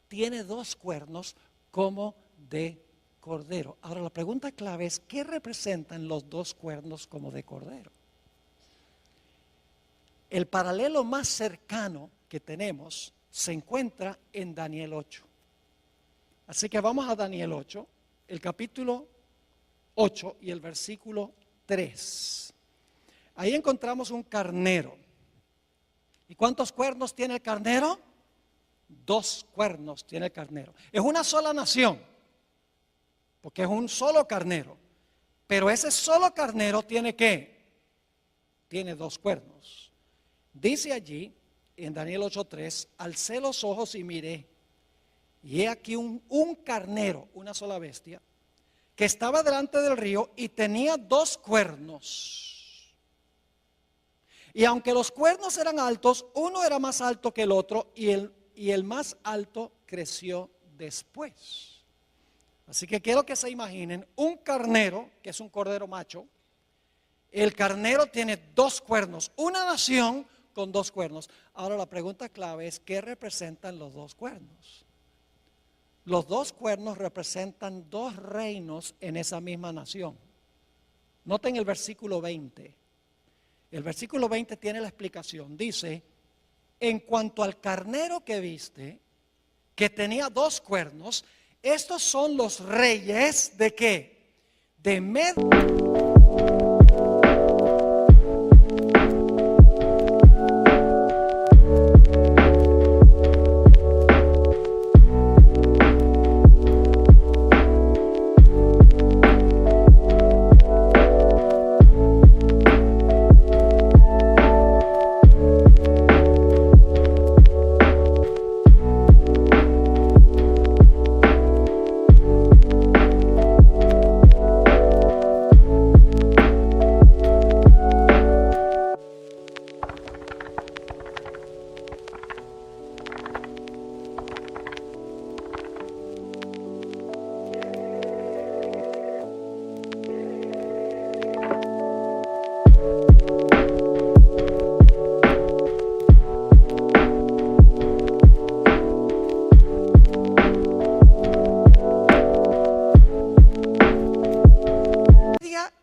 tiene dos cuernos como de cordero. Ahora la pregunta clave es, ¿qué representan los dos cuernos como de cordero? El paralelo más cercano que tenemos se encuentra en Daniel 8. Así que vamos a Daniel 8, el capítulo 8 y el versículo 3. Ahí encontramos un carnero. ¿Y cuántos cuernos tiene el carnero? Dos cuernos tiene el carnero. Es una sola nación, porque es un solo carnero. Pero ese solo carnero tiene ¿qué? Tiene dos cuernos. Dice allí, en Daniel 8:3, alcé los ojos y miré. Y he aquí un carnero, una sola bestia, que estaba delante del río y tenía dos cuernos. Y aunque los cuernos eran altos, uno era más alto que el otro y el más alto creció después. Así que quiero que se imaginen un carnero, que es un cordero macho. El carnero tiene dos cuernos, una nación con dos cuernos. Ahora la pregunta clave es, ¿qué representan los dos cuernos? Los dos cuernos representan dos reinos en esa misma nación. Noten el versículo 20. El versículo 20 tiene la explicación. Dice, en cuanto al carnero que viste, que tenía dos cuernos, estos son los reyes ¿de qué? De Media.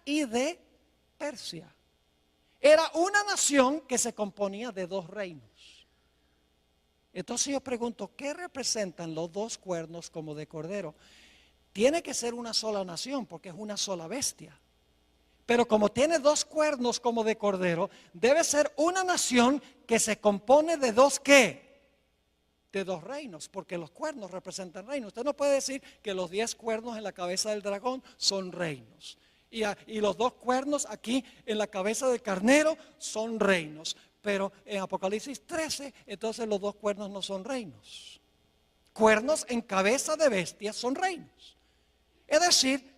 Y de Persia. Era una nación que se componía de dos reinos. Entonces yo pregunto, ¿qué representan los dos cuernos como de cordero? Tiene que ser una sola nación porque es una sola bestia. Pero como tiene dos cuernos como de cordero, debe ser una nación que se compone de dos ¿qué? De dos reinos, porque los cuernos representan reinos. Usted no puede decir que los 10 cuernos en la cabeza del dragón son reinos. Y los dos cuernos aquí en la cabeza del carnero son reinos. Pero en Apocalipsis 13, entonces los dos cuernos no son reinos. cuernos en cabeza de bestia son reinos. Es decir,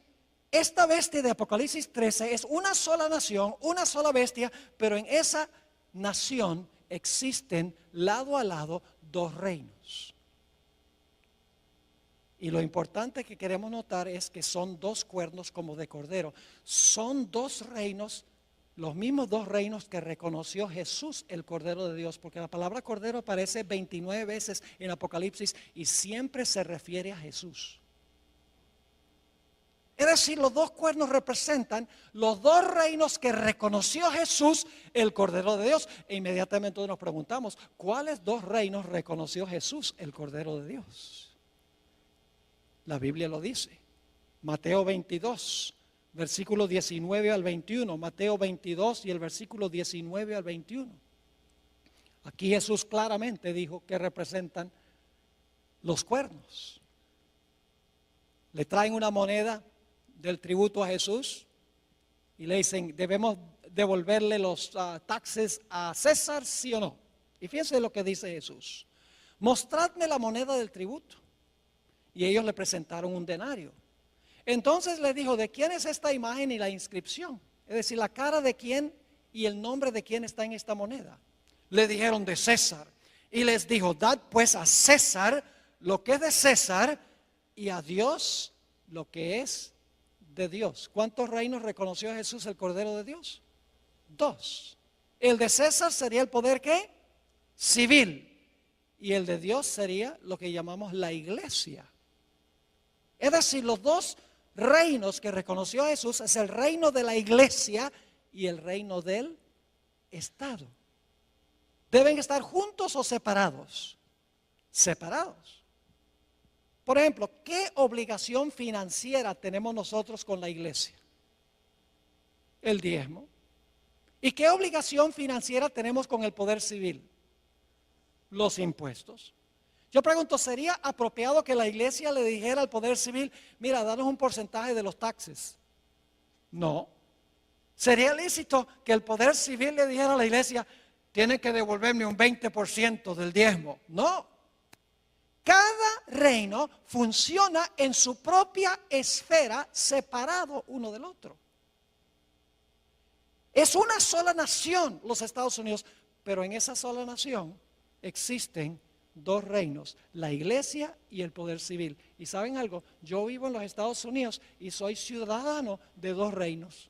esta bestia de Apocalipsis 13 es una sola nación, una sola bestia, pero en esa nación existen lado a lado dos reinos. Y lo importante que queremos notar es que son dos cuernos como de cordero. Son dos reinos, los mismos dos reinos que reconoció Jesús, el Cordero de Dios, porque la palabra cordero aparece 29 veces en Apocalipsis y siempre se refiere a Jesús. Es decir, los dos cuernos representan los dos reinos que reconoció Jesús, el Cordero de Dios. E inmediatamente nos preguntamos, ¿cuáles dos reinos reconoció Jesús, el Cordero de Dios? La Biblia lo dice. Mateo 22, versículo 19 al 21. Mateo 22 y el versículo 19 al 21. Aquí Jesús claramente dijo que representan los cuernos. Le traen una moneda del tributo a Jesús y le dicen, ¿debemos devolverle los taxes a César, sí o no? Y fíjense lo que dice Jesús: mostradme la moneda del tributo. Y ellos le presentaron un denario. Entonces le dijo, ¿de quién es esta imagen y la inscripción? Es decir, la cara de quién y el nombre de quién está en esta moneda. Le dijeron, de César. Y les dijo, dad pues a César lo que es de César y a Dios lo que es de Dios. ¿Cuántos reinos reconoció Jesús, el Cordero de Dios? Dos. El de César sería el poder, ¿qué? Civil. Y el de Dios sería lo que llamamos la iglesia. Es decir, los dos reinos que reconoció Jesús es el reino de la iglesia y el reino del Estado. ¿Deben estar juntos o separados? Separados. Por ejemplo, ¿qué obligación financiera tenemos nosotros con la iglesia? El diezmo. ¿Y qué obligación financiera tenemos con el poder civil? Los impuestos. Yo pregunto, ¿sería apropiado que la iglesia le dijera al poder civil, mira, danos un porcentaje de los taxes? No. ¿Sería lícito que el poder civil le dijera a la iglesia, tiene que devolverme un 20% del diezmo? No. Cada reino funciona en su propia esfera, separado uno del otro. Es una sola nación, los Estados Unidos, pero en esa sola nación existen dos reinos, la iglesia y el poder civil. Y ¿saben algo? Yo vivo en los Estados Unidos y soy ciudadano de dos reinos.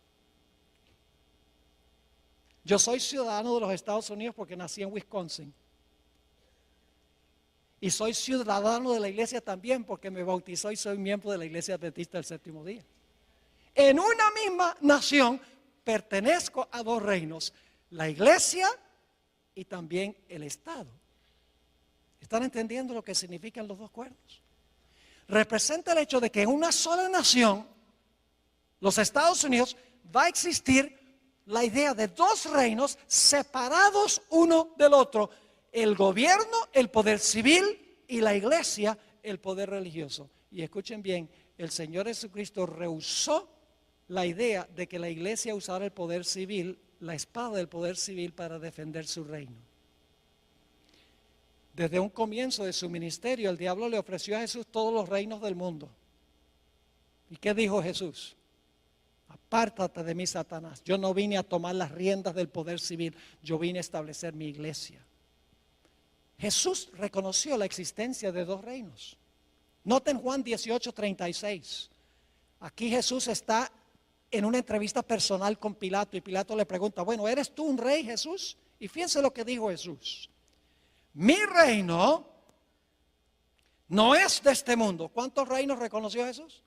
Yo soy ciudadano de los Estados Unidos porque nací en Wisconsin. Y soy ciudadano de la iglesia también porque me bautizó y soy miembro de la iglesia adventista del séptimo día. En una misma nación pertenezco a dos reinos, la iglesia y también el Estado. ¿Están entendiendo lo que significan los dos cuernos? Representa el hecho de que en una sola nación, los Estados Unidos, va a existir la idea de dos reinos separados uno del otro. El gobierno, el poder civil, y la iglesia, el poder religioso. Y escuchen bien, el Señor Jesucristo rehusó la idea de que la iglesia usara el poder civil, la espada del poder civil, para defender su reino. Desde un comienzo de su ministerio, el diablo le ofreció a Jesús todos los reinos del mundo. ¿Y qué dijo Jesús? Apártate de mí, Satanás. Yo no vine a tomar las riendas del poder civil, yo vine a establecer mi iglesia. Jesús reconoció la existencia de dos reinos. Noten Juan 18:36. Aquí Jesús está en una entrevista personal con Pilato y Pilato le pregunta, bueno, ¿eres tú un rey, Jesús? Y fíjense lo que dijo Jesús. Mi reino no es de este mundo. ¿Cuántos reinos reconoció Jesús?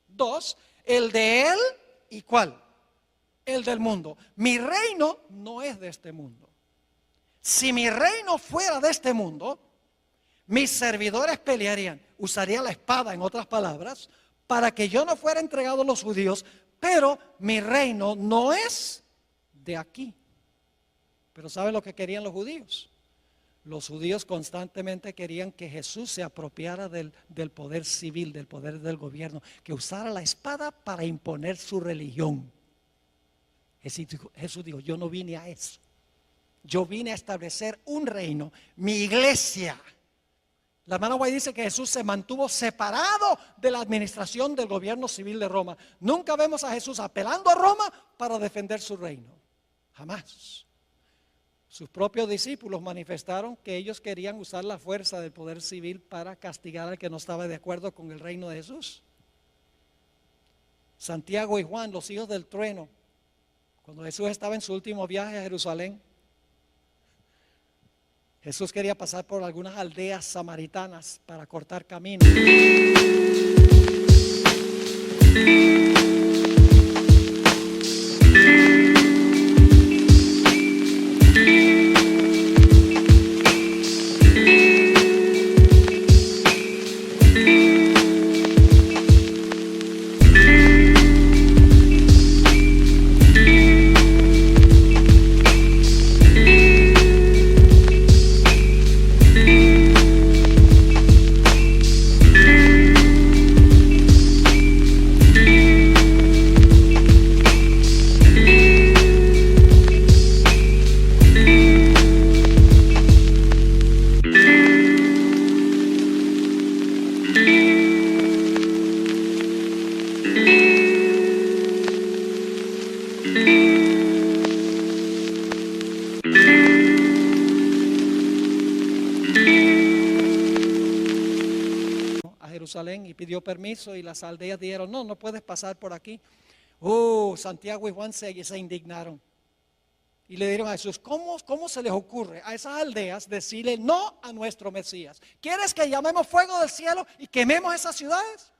Dos. El de él y ¿cuál? El del mundo. Mi reino no es de este mundo. Si mi reino fuera de este mundo, mis servidores pelearían, usaría la espada, en otras palabras, para que yo no fuera entregado a los judíos, pero mi reino no es de aquí. Pero ¿sabe lo que querían los judíos? Los judíos constantemente querían que Jesús se apropiara del poder civil, del poder del gobierno, que usara la espada para imponer su religión. Jesús dijo, yo no vine a eso. Yo vine a establecer un reino, mi iglesia, La hermana White dice que Jesús se mantuvo separado de la administración del gobierno civil de Roma. Nunca vemos a Jesús apelando a Roma para defender su reino. Jamás. Sus propios discípulos manifestaron que ellos querían usar la fuerza del poder civil para castigar al que no estaba de acuerdo con el reino de Jesús. Santiago y Juan, los hijos del trueno, cuando Jesús estaba en su último viaje a Jerusalén, Jesús quería pasar por algunas aldeas samaritanas para cortar camino. Jerusalén y pidió permiso y las aldeas dijeron, no puedes pasar por aquí. Santiago y Juan se indignaron y le dijeron a Jesús, ¿cómo se les ocurre a esas aldeas decirle no a nuestro Mesías? ¿Quieres que llamemos fuego del cielo y quememos esas ciudades?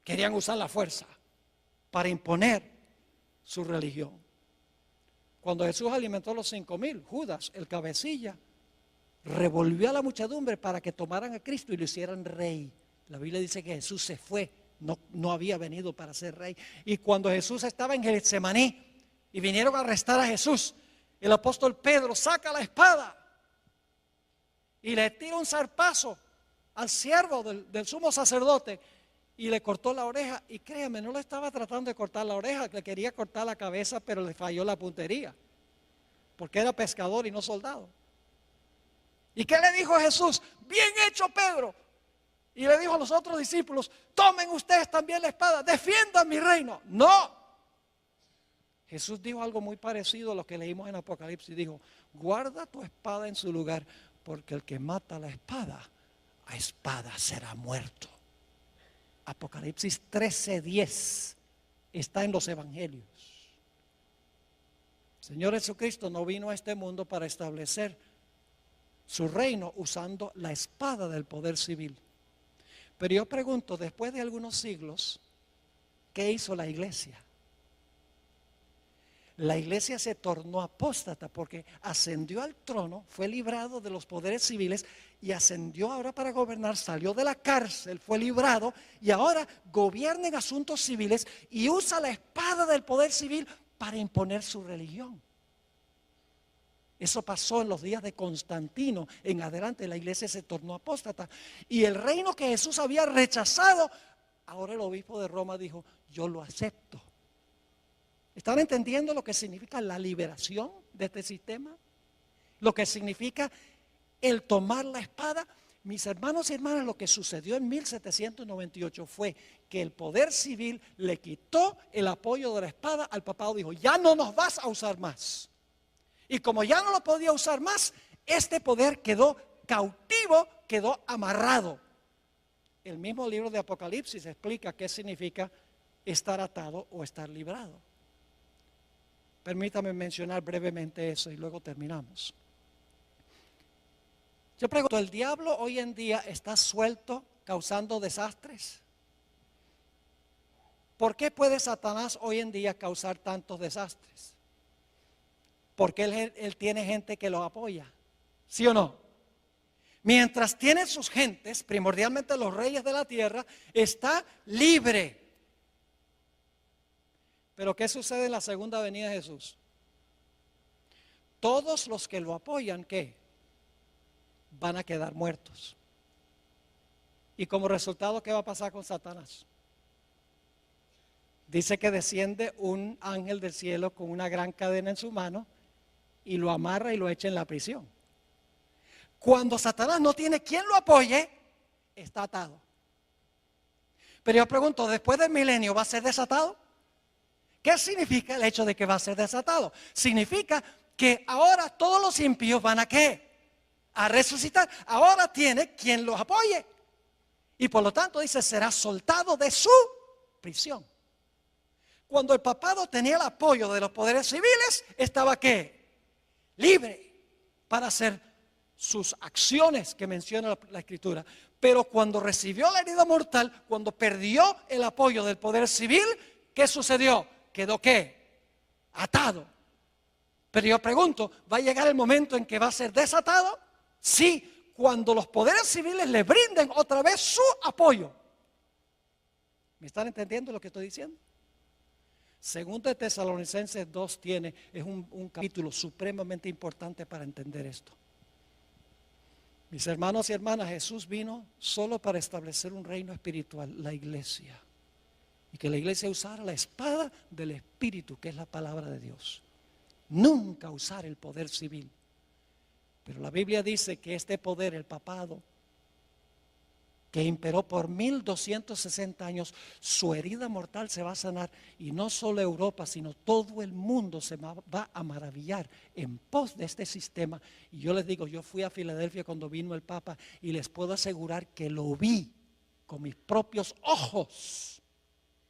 Querían usar la fuerza para imponer su religión. Cuando Jesús alimentó a los 5,000, Judas, el cabecilla, revolvió a la muchedumbre para que tomaran a Cristo y lo hicieran rey. La Biblia dice que Jesús se fue, no había venido para ser rey. Y cuando Jesús estaba en Getsemaní y vinieron a arrestar a Jesús, el apóstol Pedro saca la espada y le tira un zarpazo al siervo del sumo sacerdote y le cortó la oreja. Y créame, no le estaba tratando de cortar la oreja, le quería cortar la cabeza, pero le falló la puntería, porque era pescador y no soldado. ¿Y qué le dijo Jesús? Bien hecho, Pedro. Y le dijo a los otros discípulos, tomen ustedes también la espada, defiendan mi reino. No. Jesús dijo algo muy parecido a lo que leímos en Apocalipsis. Dijo, guarda tu espada en su lugar, porque el que mata la espada, a espada será muerto. Apocalipsis 13:10 está en los evangelios. El Señor Jesucristo no vino a este mundo para establecer su reino usando la espada del poder civil. Pero yo pregunto, después de algunos siglos, ¿qué hizo la iglesia? La iglesia se tornó apóstata porque ascendió al trono, fue librado de los poderes civiles y ascendió ahora para gobernar, salió de la cárcel, fue librado y ahora gobierna en asuntos civiles y usa la espada del poder civil para imponer su religión. Eso pasó en los días de Constantino. En adelante la iglesia se tornó apóstata. Y el reino que Jesús había rechazado, ahora el obispo de Roma dijo, yo lo acepto. ¿Están entendiendo lo que significa la liberación de este sistema? Lo que significa el tomar la espada. Mis hermanos y hermanas, lo que sucedió en 1798 fue que el poder civil le quitó el apoyo de la espada al papado. Dijo, ya no nos vas a usar más. Y como ya no lo podía usar más, este poder quedó cautivo, quedó amarrado. El mismo libro de Apocalipsis explica qué significa estar atado o estar librado. Permítame mencionar brevemente eso y luego terminamos. Yo pregunto, ¿el diablo hoy en día está suelto causando desastres? ¿Por qué puede Satanás hoy en día causar tantos desastres? Porque él tiene gente que lo apoya, ¿sí o no? Mientras tiene sus gentes, primordialmente los reyes de la tierra, está libre. Pero ¿qué sucede en la segunda venida de Jesús? Todos los que lo apoyan, ¿qué? Van a quedar muertos. Y como resultado, ¿qué va a pasar con Satanás? Dice que desciende un ángel del cielo con una gran cadena en su mano y lo amarra y lo echa en la prisión. Cuando Satanás no tiene quien lo apoye, está atado. Pero yo pregunto, ¿después del milenio va a ser desatado? ¿Qué significa el hecho de que va a ser desatado? Significa que ahora todos los impíos van a ¿qué? A resucitar. Ahora tiene quien los apoye. Y por lo tanto dice, será soltado de su prisión. Cuando el papado tenía el apoyo de los poderes civiles, estaba ¿qué? Libre para hacer sus acciones que menciona la Escritura. Pero cuando recibió la herida mortal, cuando perdió el apoyo del poder civil, ¿qué sucedió? Quedó ¿qué? Atado. Pero yo pregunto, ¿va a llegar el momento en que va a ser desatado? Sí, cuando los poderes civiles le brinden otra vez su apoyo. ¿Me están entendiendo lo que estoy diciendo? Segundo de Tesalonicenses 2 es un capítulo supremamente importante para entender esto. Mis hermanos y hermanas, Jesús vino solo para establecer un reino espiritual, la iglesia. Y que la iglesia usara la espada del Espíritu, que es la palabra de Dios. Nunca usar el poder civil. Pero la Biblia dice que este poder, el papado, que imperó por 1260 años, su herida mortal se va a sanar. Y no solo Europa, sino todo el mundo se va a maravillar en pos de este sistema. Y yo les digo, yo fui a Filadelfia cuando vino el Papa y les puedo asegurar que lo vi con mis propios ojos.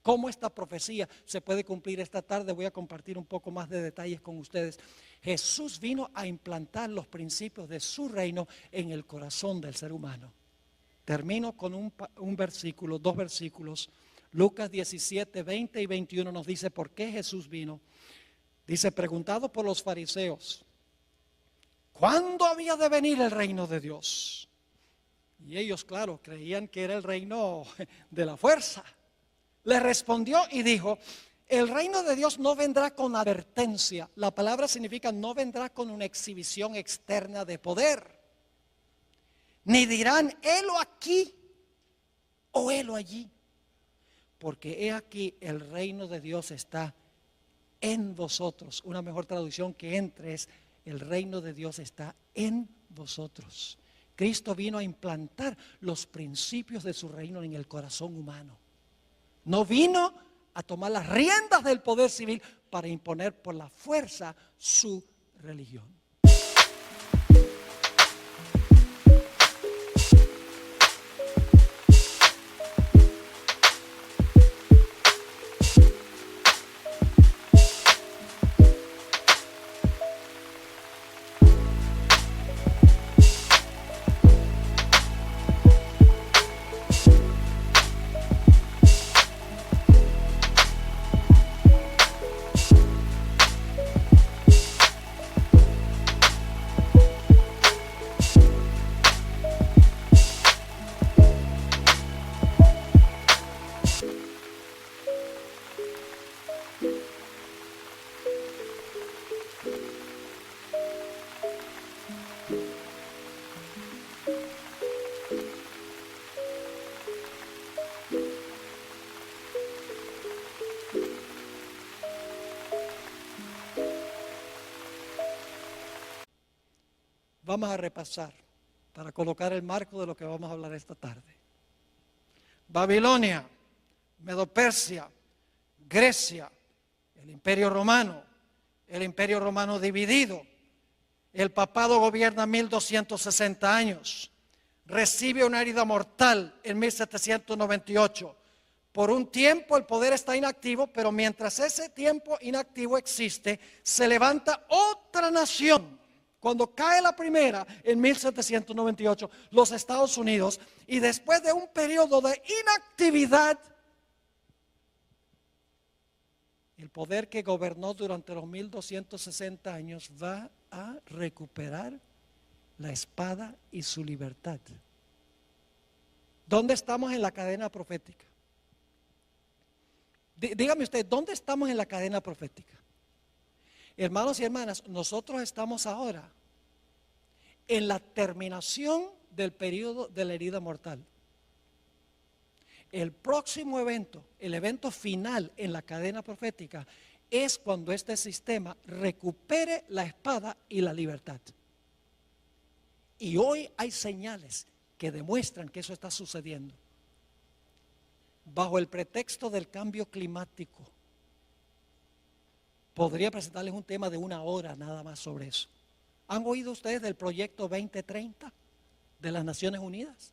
Cómo esta profecía se puede cumplir. Esta tarde voy a compartir un poco más de detalles con ustedes. Jesús vino a implantar los principios de su reino en el corazón del ser humano. Termino con un versículo, dos versículos. Lucas 17, 20 y 21 nos dice por qué Jesús vino. Dice, preguntado por los fariseos, ¿cuándo había de venir el reino de Dios? Y ellos, claro, creían que era el reino de la fuerza. Le respondió y dijo, el reino de Dios no vendrá con advertencia. La palabra significa no vendrá con una exhibición externa de poder. Ni dirán, helo aquí o helo allí. Porque he aquí el reino de Dios está en vosotros. Una mejor traducción que entre es, el reino de Dios está en vosotros. Cristo vino a implantar los principios de su reino en el corazón humano. No vino a tomar las riendas del poder civil para imponer por la fuerza su religión. Vamos a repasar para colocar el marco de lo que vamos a hablar esta tarde. Babilonia, Medo-Persia, Grecia, el Imperio Romano dividido. El papado gobierna 1260 años. Recibe una herida mortal en 1798. Por un tiempo el poder está inactivo, pero mientras ese tiempo inactivo existe, se levanta otra nación. Cuando cae la primera en 1798, los Estados Unidos, y después de un periodo de inactividad, el poder que gobernó durante los 1260 años va a recuperar la espada y su libertad. ¿Dónde estamos en la cadena profética? Dígame usted, ¿dónde estamos en la cadena profética? Hermanos y hermanas, nosotros estamos ahora en la terminación del periodo de la herida mortal. El próximo evento, el evento final en la cadena profética, es cuando este sistema recupere la espada y la libertad. Y hoy hay señales que demuestran que eso está sucediendo. Bajo el pretexto del cambio climático, podría presentarles un tema de 1 hora nada más sobre eso. ¿Han oído ustedes del proyecto 2030 de las Naciones Unidas?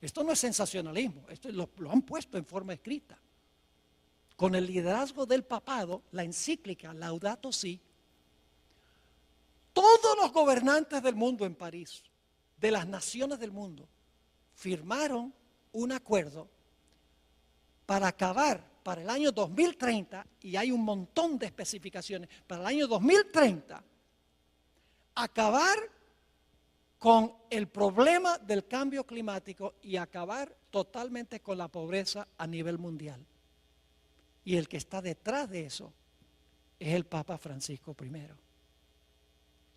Esto no es sensacionalismo, esto lo han puesto en forma escrita. Con el liderazgo del papado, la encíclica Laudato Si, todos los gobernantes del mundo en París, de las naciones del mundo, firmaron un acuerdo para acabar para el año 2030, y hay un montón de especificaciones, para el año 2030, acabar con el problema del cambio climático y acabar totalmente con la pobreza a nivel mundial. Y el que está detrás de eso es el Papa Francisco I.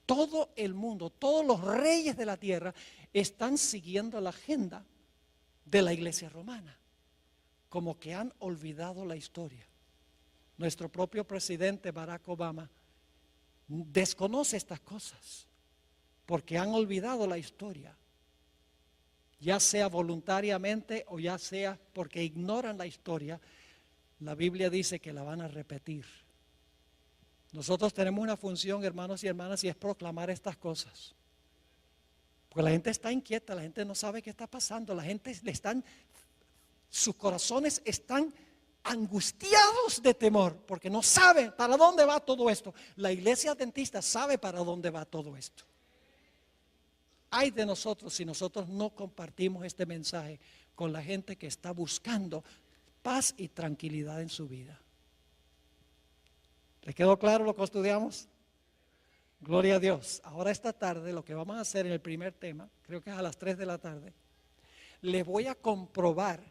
Todo el mundo, todos los reyes de la tierra están siguiendo la agenda de la Iglesia romana, como que han olvidado la historia. Nuestro propio presidente Barack Obama desconoce estas cosas porque han olvidado la historia, ya sea voluntariamente o ya sea porque ignoran la historia. La Biblia dice que la van a repetir. Nosotros tenemos una función, hermanos y hermanas, y es proclamar estas cosas. Porque la gente está inquieta, la gente no sabe qué está pasando, la gente sus corazones están angustiados de temor, porque no saben para dónde va todo esto. La iglesia adventista sabe para dónde va todo esto. Ay de nosotros si nosotros no compartimos este mensaje con la gente que está buscando paz y tranquilidad en su vida. ¿Le quedó claro lo que estudiamos? Gloria a Dios. Ahora esta tarde lo que vamos a hacer en el primer tema, creo que es a las 3 de la tarde, les voy a comprobar,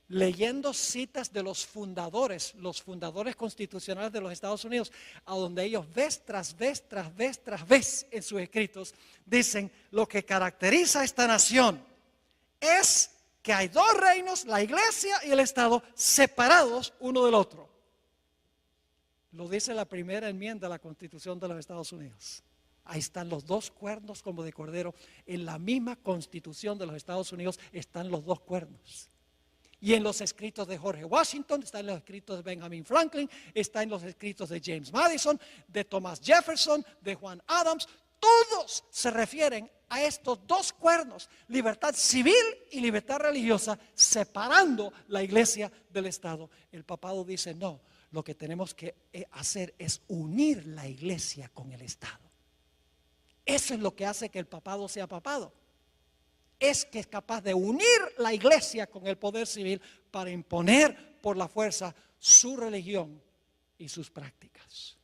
leyendo citas de los fundadores constitucionales de los Estados Unidos, a donde ellos vez tras vez en sus escritos dicen: lo que caracteriza a esta nación es que hay dos reinos, la iglesia y el Estado, separados uno del otro. Lo dice la primera enmienda de la Constitución de los Estados Unidos. Ahí están los dos cuernos como de cordero. En la misma Constitución de los Estados Unidos están los dos cuernos. Y en los escritos de George Washington, está en los escritos de Benjamin Franklin, está en los escritos de James Madison, de Thomas Jefferson, de Juan Adams. Todos se refieren a estos dos cuernos: libertad civil y libertad religiosa, separando la iglesia del Estado. El papado dice: no, lo que tenemos que hacer es unir la iglesia con el Estado. Eso es lo que hace que el papado sea papado. Es que es capaz de unir la iglesia con el poder civil para imponer por la fuerza su religión y sus prácticas.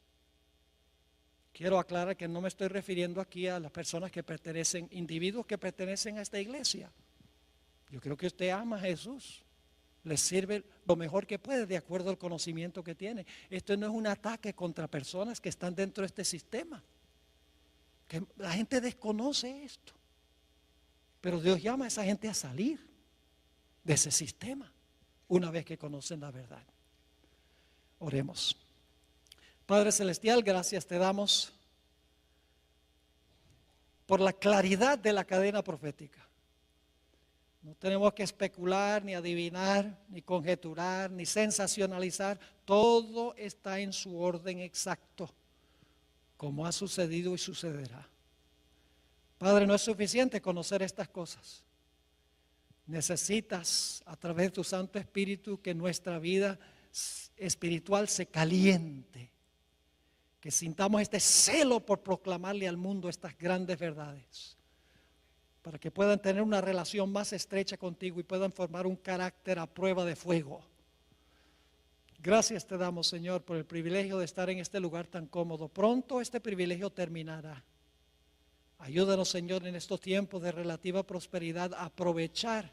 Quiero aclarar que no me estoy refiriendo aquí a las personas que pertenecen, individuos que pertenecen a esta iglesia. Yo creo que usted ama a Jesús, le sirve lo mejor que puede de acuerdo al conocimiento que tiene. Esto no es un ataque contra personas que están dentro de este sistema, que la gente desconoce esto. Pero Dios llama a esa gente a salir de ese sistema una vez que conocen la verdad. Oremos. Padre Celestial, gracias te damos por la claridad de la cadena profética. No tenemos que especular, ni adivinar, ni conjeturar, ni sensacionalizar. Todo está en su orden exacto, como ha sucedido y sucederá. Padre, no es suficiente conocer estas cosas. Necesitas, a través de tu Santo Espíritu, que nuestra vida espiritual se caliente, que sintamos este celo por proclamarle al mundo estas grandes verdades, para que puedan tener una relación más estrecha contigo y puedan formar un carácter a prueba de fuego. Gracias te damos, Señor, por el privilegio de estar en este lugar tan cómodo. Pronto este privilegio terminará. Ayúdanos, Señor, en estos tiempos de relativa prosperidad a aprovechar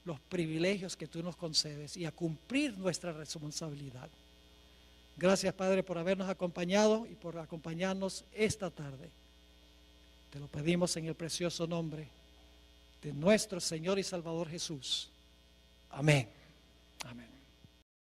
los privilegios que tú nos concedes y a cumplir nuestra responsabilidad. Gracias, Padre, por habernos acompañado y por acompañarnos esta tarde. Te lo pedimos en el precioso nombre de nuestro Señor y Salvador Jesús. Amén. Amén.